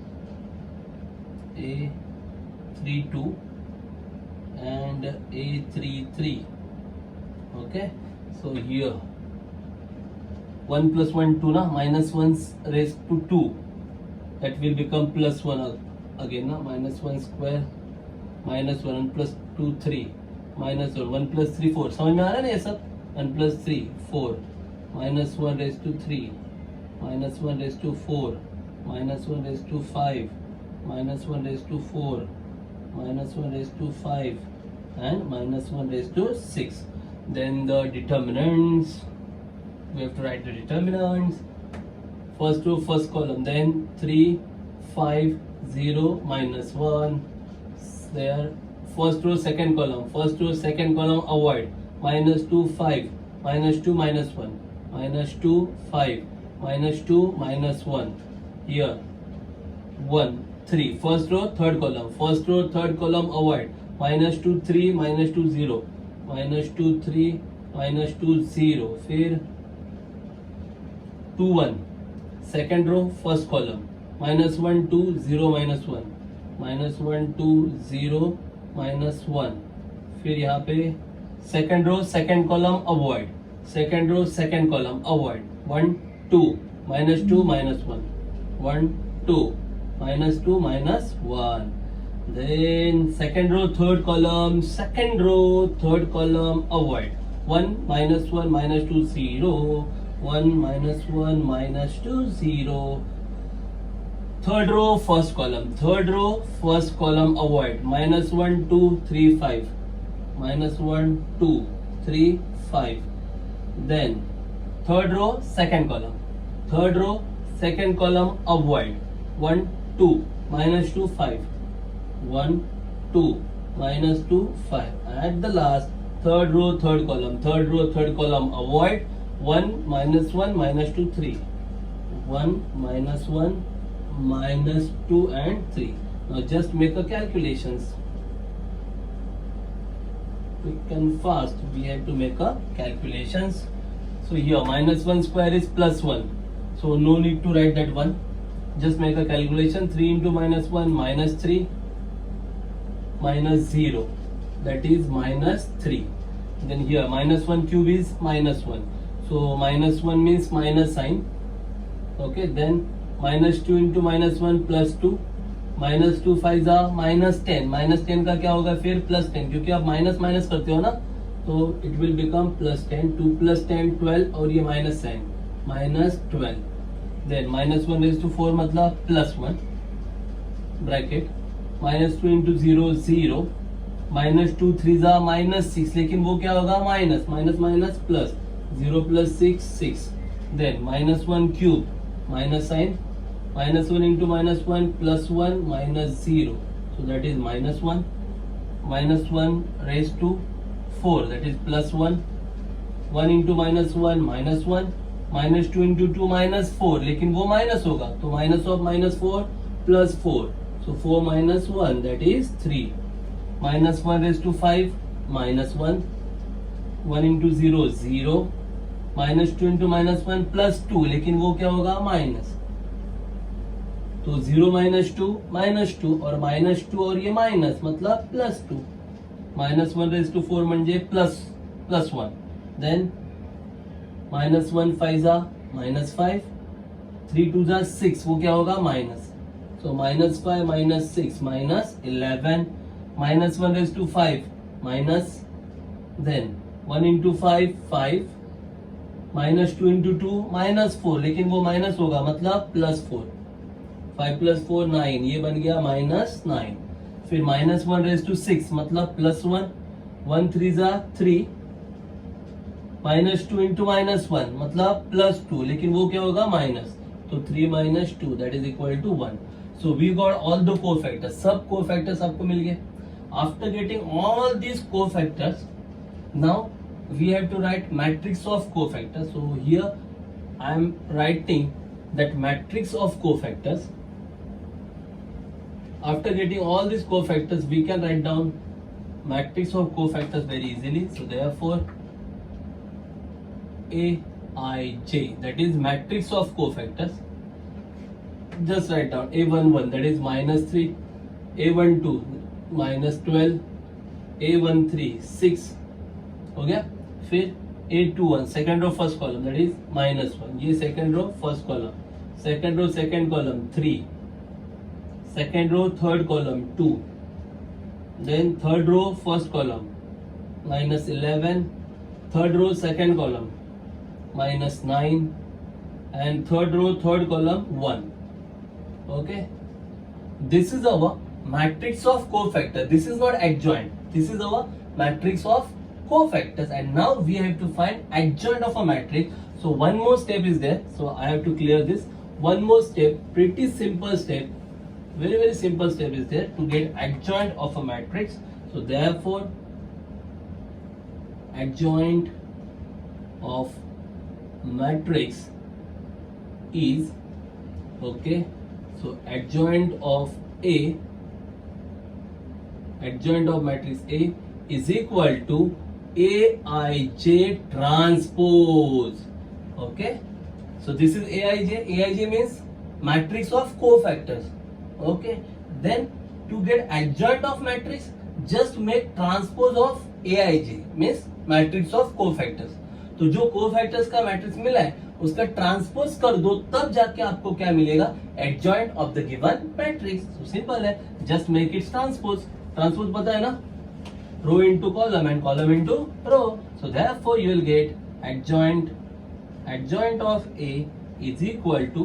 A32 and A33. Okay, so here 1 plus 1 2 na, minus 1 raised to 2, that will become plus 1 again na, minus 1 square minus 1 plus 2 3 minus 1 plus 3 4. समझ में आ रहा है ना ये सब? 1 plus 3 4 minus 1 raised to 3 minus 1 raised to 4 minus 1 raised to 5 minus 1 raised to 4 minus 1 raised to 5 and minus 1 raised to 6. Then the determinants, we have to write the determinants. First row first column, then 3 5 0 minus 1 there. First row, second column. First row, second column, avoid. Minus 2, 5. Minus 2, minus 1. Minus 2, 5. Minus 2, minus 1. Here, 1, 3. First row, third column. First row, third column, avoid. Minus 2, 3. Minus 2, 0. Minus 2, 3. Minus 2, 0. फिर 2, 1. Second row, first column. Minus 1, 2, 0, minus 1. Minus 1, 2, 0, minus 1. फिर यहाँ पे second row, second column, avoid. Second row, second column, avoid. 1, 2, minus 2, minus 1. 1, 2, minus 2, minus 1. Then second row, third column, second row, third column, avoid. 1, minus 1, minus 2, 0. 1, minus 1, minus 2, 0. Third row, first column. Third row, first column, avoid. Minus 1, 2, 3, 5. Minus 1, 2, 3, 5. Then third row, second column. Third row, second column, avoid. 1, 2, minus 2, 5. 1, 2, minus 2, 5. At the last, third row, third column. Third row, third column, avoid. 1, minus 1, minus 2, 3. 1, minus 1, minus 2 and 3. Now just make a calculations. Quick and fast, we have to make a calculations. So here minus 1 square is plus 1. So no need to write that one. Just make a calculation. 3 into minus 1, minus 3, minus 0. That is minus 3. Then here minus 1 cube is minus 1. So minus 1 means minus sign. Okay, then minus 2 into minus 1 plus 2. Minus 2 5 minus 10. Minus 10 का क्या होगा फिर plus 10, क्योंकि आप minus minus करते हो ना, तो it will become plus 10. 2 plus 10 12 और ये minus sign minus 12. Then minus 1 raise to 4 मतलब plus 1 bracket. Minus 2 into 0 0. Minus 2 3 minus 6, लेकिन वो क्या होगा minus minus minus plus. 0 plus 6 6. Then minus 1 cube minus sign. Minus 1 into minus 1 plus 1 minus 0. So that is minus 1. Minus 1 raised to 4. That is plus 1. 1 into minus 1 minus 1. Minus 2 into 2 minus 4. लेकिन वो minus होगा. तो minus of minus 4 plus 4. So 4 minus 1 that is 3. Minus 1 raised to 5 minus 1. 1 into 0 0. Minus 2 into minus 1 plus 2. लेकिन वो क्या होगा minus. तो 0 minus 2 और माइनस 2 और ये माइनस मतलब प्लस 2. माइनस 1 रेज टू 4 म्हणजे प्लस 1. Then minus 1 5 minus 5. 3 2 6, वो क्या होगा minus. So minus 5 minus 6 minus 11. Minus 1 raise to 5 minus. Then 1 into 5 5. Minus 2 into 2 minus 4, लेकिन वो माइनस होगा मतलब प्लस 4. 5 प्लस 4 9, ये बन गया माइनस 9. फिर माइनस 1 रेज टू 6 मतलब प्लस 1. 1 3 3. माइनस 2 इंटू माइनस 1 मतलब प्लस 2, लेकिन वो क्या होगा माइनस. तो 3 minus 2 that is equal to 1. So we got all the cofactors. सब कोफैक्टर्स आपको मिल गए. After getting all these cofactors, now we have to write matrix of cofactors. So here I am writing that matrix of cofactors. After getting all these cofactors, we can write down matrix of cofactors very easily. So therefore Aij, that is matrix of cofactors. Just write down A11, that is minus 3. A12 minus 12. A13 6. हो गया. फिर A21 second row first column, that is minus 1. ये second row first column. Second row second column 3. Second row third column 2. Then third row first column minus 11. Third row second column minus 9. And third row third column 1. Okay. This is our matrix of cofactor. This is not adjoint. This is our matrix of cofactors, and now we have to find adjoint of a matrix. So one more step is there. So I have to clear this. One more step, pretty simple step. very simple step is there to get adjoint of a matrix. So therefore adjoint of matrix is, okay, so adjoint of matrix A is equal to Aij transpose. Okay, so this is Aij means matrix of cofactors. Okay, then to get adjoint of matrix, just make transpose of Aij means matrix of cofactors. तो जो cofactors का matrix मिला है उसका transpose कर दो, तब जाके आपको क्या मिलेगा, adjoint of the given matrix. तो सिंपल है, just make it transpose. Transpose पता है ना, row into column and column into row. So therefore you will get adjoint of A is equal to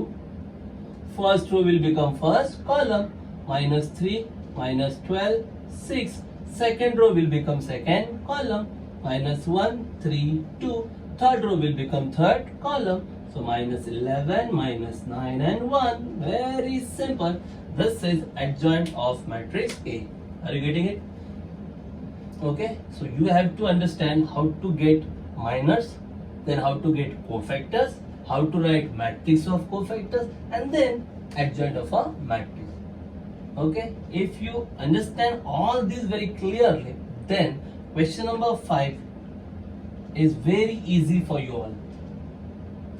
first row will become first column minus 3 minus 12 6. Second row will become second column minus 1 3 2. Third row will become third column, so minus 11 minus 9 and 1. Very simple. This is adjoint of matrix A. Are you getting it? Okay, so you have to understand how to get minors, then how to get cofactors, how to write matrix of cofactors, and then adjoint of a matrix. Okay, if you understand all this very clearly, then question number 5 is very easy for you all.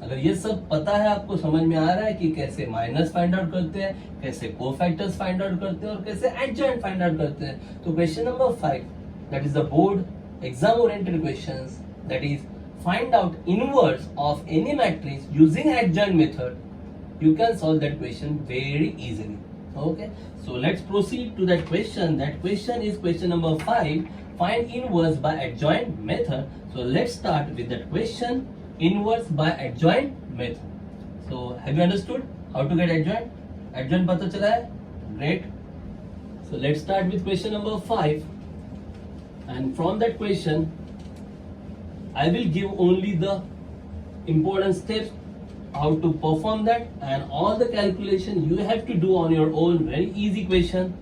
अगर ये सब पता है, आपको समझ में आ रहा है कि कैसे माइनस फाइंड आउट करते हैं, कैसे कोफैक्टर्स फाइंड आउट करते हैं और कैसे एडजॉइंट फाइंड आउट करते हैं, तो question number 5, that is the board exam oriented questions, that is find out inverse of any matrix using adjoint method. You can solve that question very easily. Okay, so let's proceed to that question. That question is question number 5, find inverse by adjoint method. So let's start with that question, inverse by adjoint method. So have you understood how to get adjoint? Adjoint पता चला है? Great. So let's start with question number 5. And from that question, I will give only the important steps, how to perform that, and all the calculation you have to do on your own. Very easy question.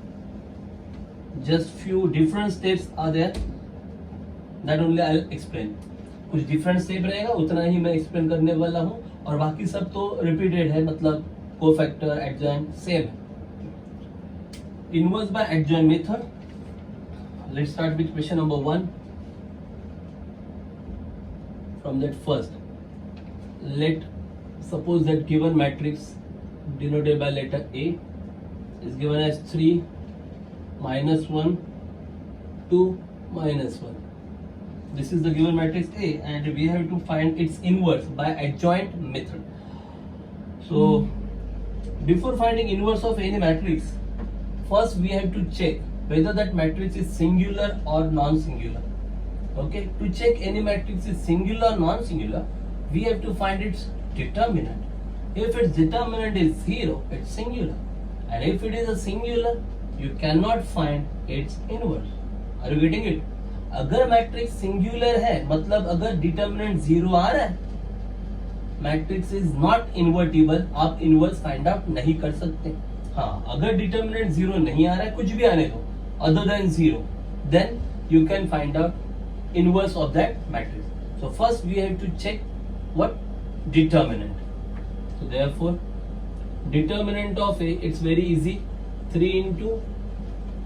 Just few different steps are there. That only I'll explain. कुछ different step रहेगा, उतना ही मैं explain करने वाला हूँ, और बाकी सब तो repeated है, मतलब cofactor, adjoint same है. Inverse by adjoint method. Let's start with question number 1. From that first, let suppose that given matrix denoted by letter A is given as 3 minus 1 2 minus 1. This is the given matrix A, and we have to find its inverse by adjoint method. So before finding inverse of any matrix, first we have to check whether that matrix is singular or non-singular. Okay, to check any matrix is singular or non-singular, we have to find its determinant. If its determinant is 0, it's singular, and if it is a singular, you cannot find its inverse. Are you getting it? अगर matrix singular है, मतलब अगर determinant 0 आ रहा है, matrix is not invertible, आप inverse find out नहीं कर सकते. हाँ, अगर डिटर्मिनेंट 0 नहीं आ रहा है, कुछ भी आने दो other than 0, then you can find out inverse of that matrix. So first we have to check what determinant. So therefore determinant of A, it's very easy, 3 into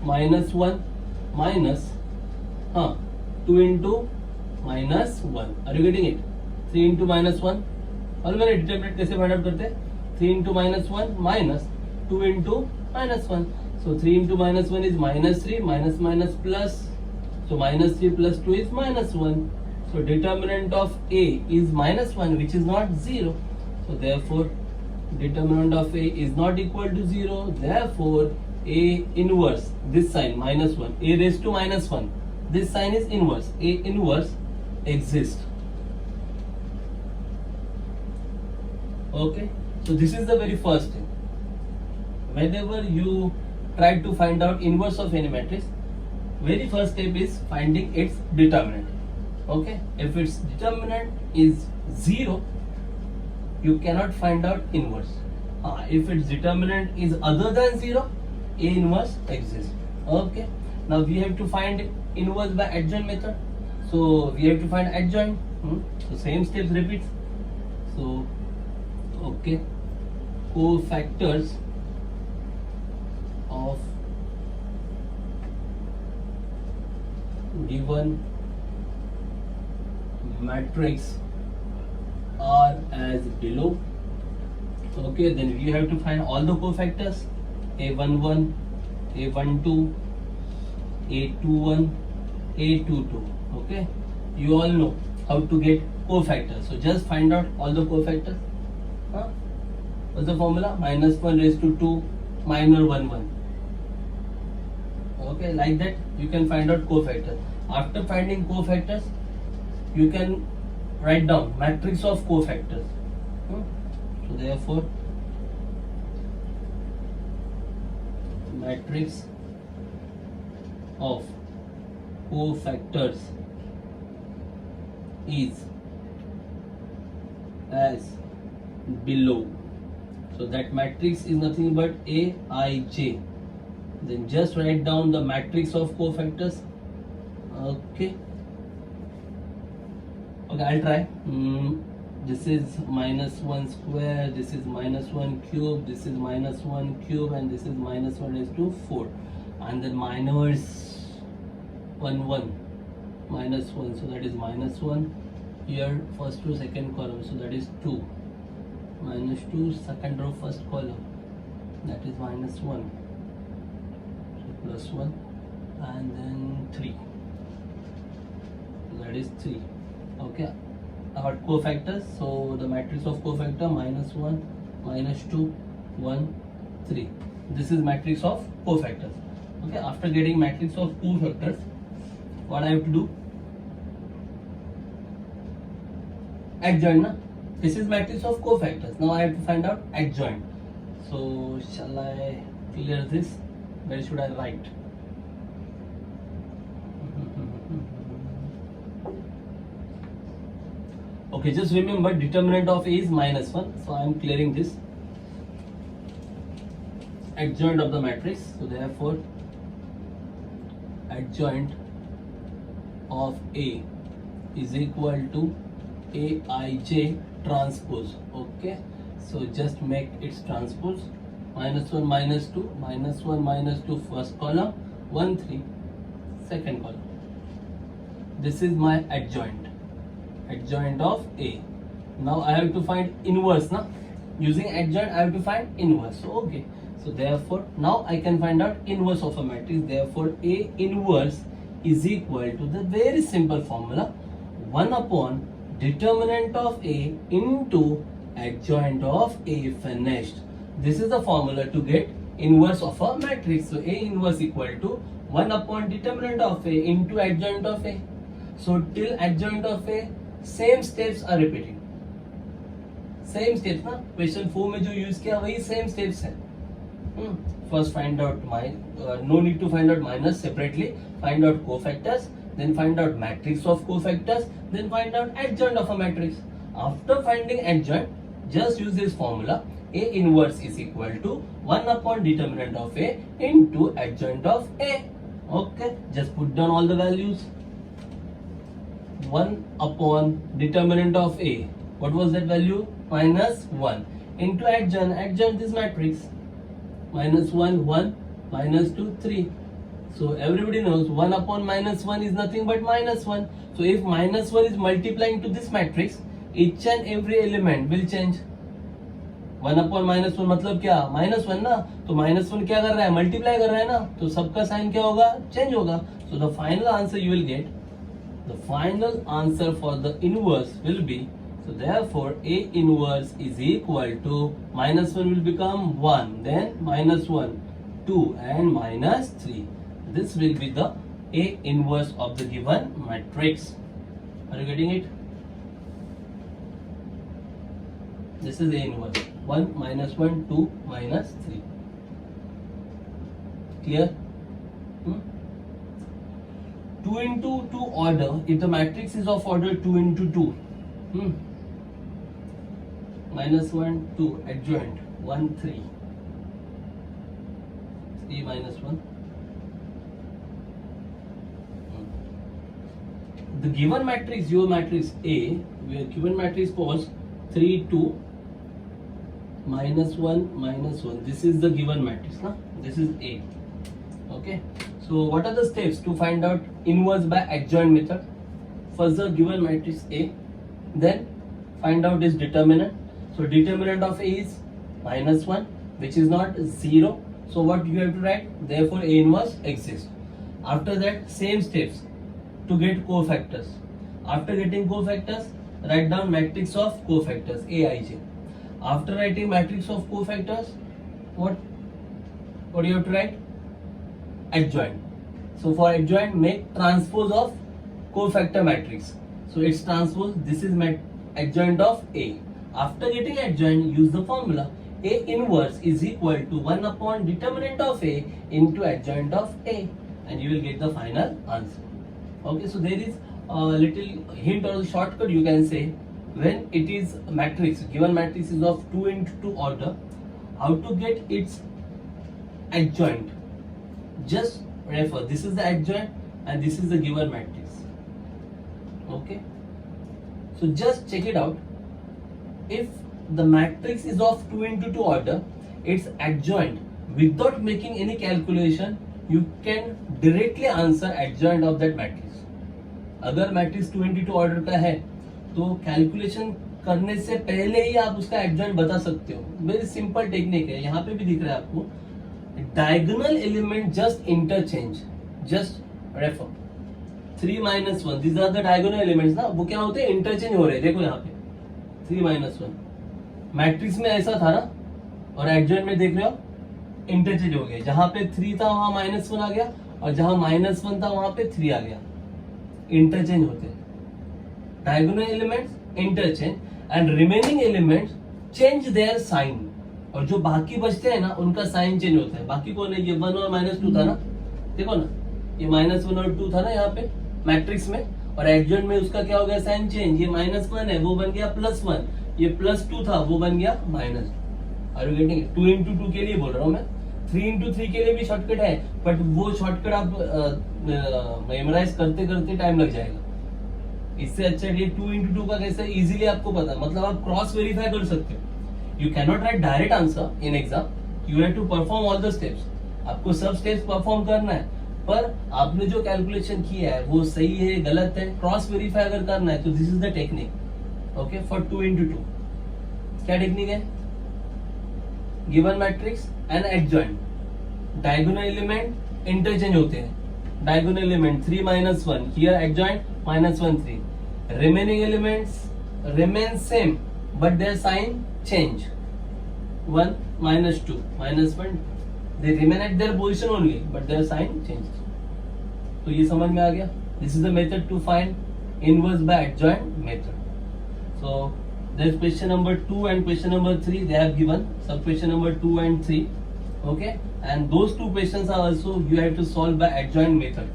minus 1 minus 2 into minus 1. Are you getting it? 3 into minus 1, और मैंने determinant कैसे find out करते हैं, 3 into minus 1 minus 2 into minus 1. So 3 into minus 1 is minus 3, minus minus plus, so minus 3 plus 2 is minus 1. So determinant of A is minus 1, which is not 0. So therefore determinant of A is not equal to 0. Therefore A inverse, this sign minus 1, A raised to minus 1, this sign is inverse, A inverse exists. Okay, so this is the very first thing. Whenever you try to find out inverse of any matrix, very first step is finding its determinant. Okay, if its determinant is 0, you cannot find out inverse. If its determinant is other than 0, A inverse exists. Okay. Now we have to find inverse by adjoint method. So we have to find adjoint. So same steps repeats. So okay, cofactors of given matrix are as below. Okay, then we have to find all the cofactors A11, A12, A21, A22. Okay, you all know how to get cofactors. So just find out all the cofactors. What's the formula? -1 raised to 2 minor 1 1. Okay, like that you can find out cofactors. After finding cofactors, you can write down matrix of cofactors. So therefore, matrix of cofactors is as below. So that matrix is nothing but Aij. Then just write down the matrix of cofactors. Okay, I'll try. This is -1 square, this is -1 cube, this is -1 cube, and this is -1 raised to 4, and then minus 1 1 -1, so that is -1 here, first row second column, so that is 2, -2 second row first column, that is -1, so +1, and then 3, so that is 3. Okay, our cofactors. So the matrix of cofactor -1, -2, 1, 3. This is matrix of cofactors. Okay, after getting matrix of cofactors, what I have to do? Adjoint. Na? This is matrix of cofactors. Now I have to find out adjoint. So shall I clear this? Where should I write? Okay, just remember determinant of A is -1, so I am clearing this. Adjoint of the matrix, so therefore adjoint of A is equal to Aij transpose. Okay, so just make its transpose. -1 -2, -1 -2 first column, 1 3 second column. This is my adjoint. Adjoint of A. Now I have to find inverse. Na? Using adjoint I have to find inverse. So okay. So therefore now I can find out inverse of a matrix. Therefore A inverse is equal to the very simple formula 1 upon determinant of A into adjoint of A finished. This is the formula to get inverse of a matrix. So A inverse equal to 1 upon determinant of A into adjoint of A. So till adjoint of A same steps are repeating. Same steps ना, question 4 में जो use किया वही same steps है. First find out no need to find out minus, separately find out cofactors, then find out matrix of cofactors, then find out adjoint of a matrix. After finding adjoint, just use this formula. A inverse is equal to 1 upon determinant of A into adjoint of A. Okay, just put down all the values. 1 upon determinant of A. What was that value? -1 into adjoint this matrix. -1 1 -2 3. So everybody knows 1 upon -1 is nothing but -1. So if -1 is multiplying to this matrix, each and every element will change. 1 upon -1 मतलब क्या? -1 ना, तो -1 क्या कर रहा है? Multiply कर रहा है ना, तो सबका साइन क्या होगा? चेंज होगा. So the final answer you will get, the final answer for the inverse will be, so therefore A inverse is equal to -1 will become 1, then -1, 2 and -3. This will be the A inverse of the given matrix. Are you getting it? This is A inverse. 1 -1 2 -3. Clear? 2 into 2 order, if the matrix is of order 2 into 2, -1 2 adjoint 1 3 a minus 1. The given matrix, your matrix A, where given matrix was 3 2 minus 1 minus 1. This is the given matrix, na? This is A. Okay. So what are the steps to find out inverse by adjoint method? First the given matrix A, then find out its determinant. So determinant of A is minus 1, which is not 0. So what you have to write? Therefore A inverse exists. After that, same steps to get cofactors. After getting cofactors, write down matrix of cofactors Aij. After writing matrix of cofactors, what do you have to write? Adjoint. So for adjoint, make transpose of cofactor matrix. So its transpose, this is adjoint of A. After getting adjoint, use the formula. A inverse is equal to 1 upon determinant of A into adjoint of A, and you will get the final answer. Okay, so there is a little hint or shortcut you can say. When it is matrix, given matrix is of 2 into 2 order, how to get its adjoint? Just refer, this is the adjoint and this is the given matrix. Okay, so just check it out. If the matrix is of 2 into 2 order, its adjoint, without making any calculation, you can directly answer adjoint of that matrix. अगर matrix 2 into 2 order का है तो calculation करने से पहले ही आप उसका adjoint बता सकते हो. वेरी सिंपल टेक्निक है. यहाँ पे भी दिख रहा है आपको. Diagonal element just interchange. Just refer 3 minus 1. These are the diagonal elements ना. वो क्या होते हैं? इंटरचेंज हो रहे हैं. देखो यहाँ पे 3 minus 1. मैट्रिक्स में ऐसा था ना, और एडजॉइंट में देख रहे हो इंटरचेंज हो गया. जहां पे 3 था वहां -1 आ गया, और जहां -1 था वहां पे 3 आ गया. इंटरचेंज होते हैं. Diagonal elements interchange and remaining elements change their sign. और जो बाकी बचते हैं ना, उनका साइन चेंज होता है. बाकी कौन है? ये 1 और -2 था ना. देखो ना, ये -1 और 2 था ना यहाँ पे मैट्रिक्स में, और एडजॉइंट में उसका क्या हो गया? Sign change. ये -1 है, वो बन गया +1. ये +2 था, वो बन गया -. Are you getting? 2 into 2 के लिए बोल रहा हूँ मैं. 3 into 3 के लिए भी शॉर्टकट है, बट वो शॉर्टकट आप मेमोराइज करते करते टाइम लग जाएगा. इससे अच्छा ये 2 into 2 का कैसे इजीली आपको पता, मतलब आप क्रॉस वेरीफाई कर सकते हो. You can not write direct answer in exam. You have to perform all the steps. आपको सब स्टेप्स परफॉर्म करना है, पर आपने जो कैलकुलेशन किया है वो सही है गलत है, क्रॉस वेरीफाई अगर करना है तो this is the technique. Okay, for 2 into 2 क्या टेक्निक है? Given matrix and adjoint. Diagonal element interchange होते हैं. Diagonal element 3 minus 1, here adjoint -1 3. Remaining elements remain same but their sign change. 1 minus 2 minus 1, they remain at their position only but their sign changes. तो ये समझ में आ गया. This is the method to find inverse by adjoint method. So there's question number 2 and question number 3 they have given. Sub question number 2 and 3. Okay, and those two questions are also you have to solve by adjoint method.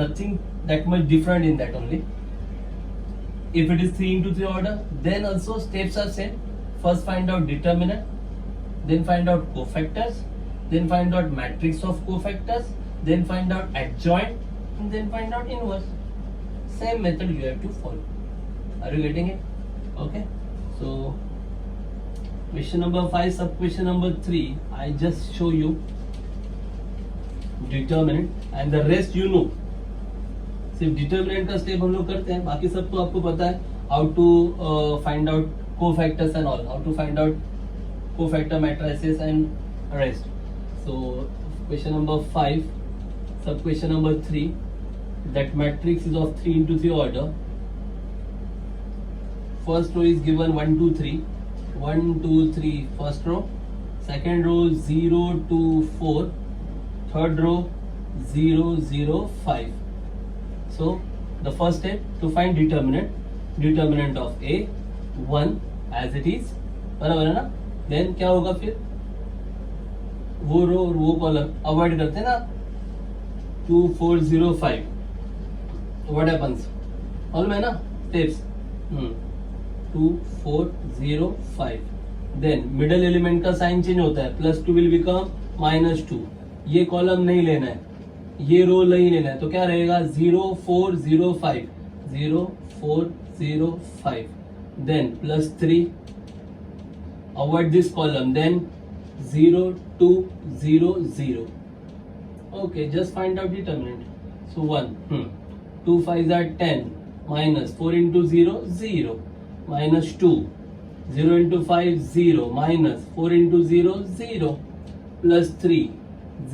Nothing that much different in that only. If it is 3 into 3 order, then also steps are same. First find out determinant, then find out cofactors, then find out matrix of cofactors, then find out adjoint, and then find out inverse. Same method you have to follow. Are you getting it? Okay. So question number 5, sub question number 3, I just show you determinant and the rest you know. सिर्फ determinant का step हम लोग करते हैं, बाकी सब तो आपको पता है. How to find out cofactors and all, how to find out cofactor matrices and rest. So question number 5, सब question number 3, that matrix is of 3 into 3 order. First row is given 1 2 3, 1 2 3 first row, second row 0 2 4, third row 0 0 5. So the first step to find determinant of A 1 as it is, बराबर है ना. Then क्या होगा फिर? वो row और वो column avoid करते हैं ना. 2 4 0 5. What happens? मालूम है ना स्टेप्स? 2 4 0 5. देन मिडल एलिमेंट का साइन चेंज होता है, +2 विल बिकम -2. ये कॉलम नहीं लेना है, ये रो नहीं लेना है, तो क्या रहेगा 0405 0405. Then +3, avoid this column, then 0200. Okay, just find out determinant. So 1, 2 5s are 10, minus 4 into 0, 0, minus 2, 0 into 5, 0, minus 4 into 0, 0, plus 3,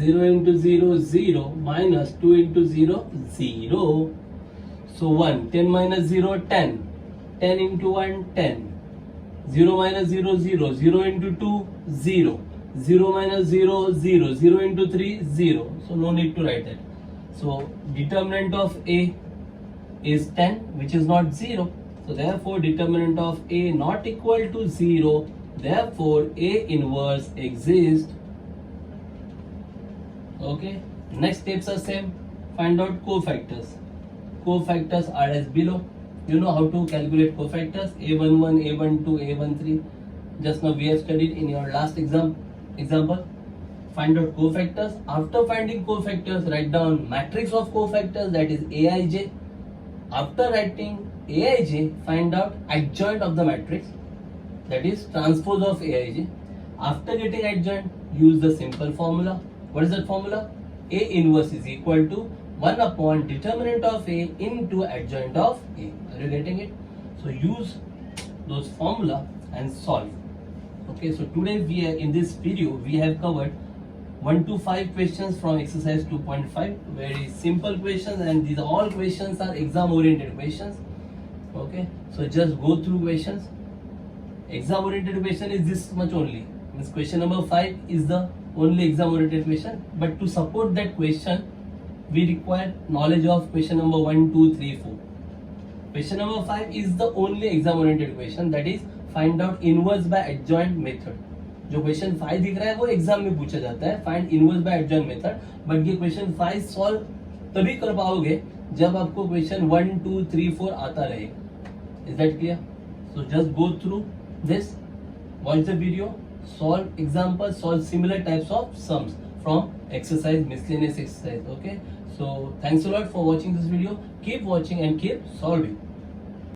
0 into 0, 0, minus 2 into 0, 0. So 1, 10 minus 0, 10, 10 into 1, 10, 0 minus 0, 0, 0 into 2, 0. 0 minus 0, 0, 0 into 3, 0. So no need to write that. So determinant of A is 10, which is not 0. So therefore determinant of A not equal to 0. Therefore A inverse exists. Okay. Next steps are same. Find out cofactors. Cofactors are as below. You know how to calculate cofactors. A11, A12, A13. Just now we have studied in your last example. Find out cofactors. After finding cofactors, write down matrix of cofactors, that is Aij. After writing Aij, find out adjoint of the matrix, that is transpose of Aij. After getting adjoint, use the simple formula. What is that formula? A inverse is equal to 1 upon determinant of A into adjoint of A. Are you getting it? So use those formula and solve. Okay, so today in this video we have covered 1 to 5 questions from exercise 2.5. Very simple questions, and these all questions are exam oriented questions. Okay, so just go through questions. Exam oriented question is this much only. Means question number 5 is the only exam oriented question. But to support that question, we require knowledge of question number 1, 2, 3, 4. Question number 5 is the only exam oriented question, that is find out inverse by adjoint method. जो question 5 दिख रहा है वो exam में पूछा जाता है, find inverse by adjoint method. But ये क्वेश्चन 5 सॉल्व तभी कर पाओगे जब आपको क्वेश्चन 1, 2, 3, 4 आता रहेगा. Is that clear? So just go through this, watch the video, solve example, solve similar types of sums from exercise, miscellaneous exercise. Okay, so thanks a lot for watching this video. Keep watching and keep solving.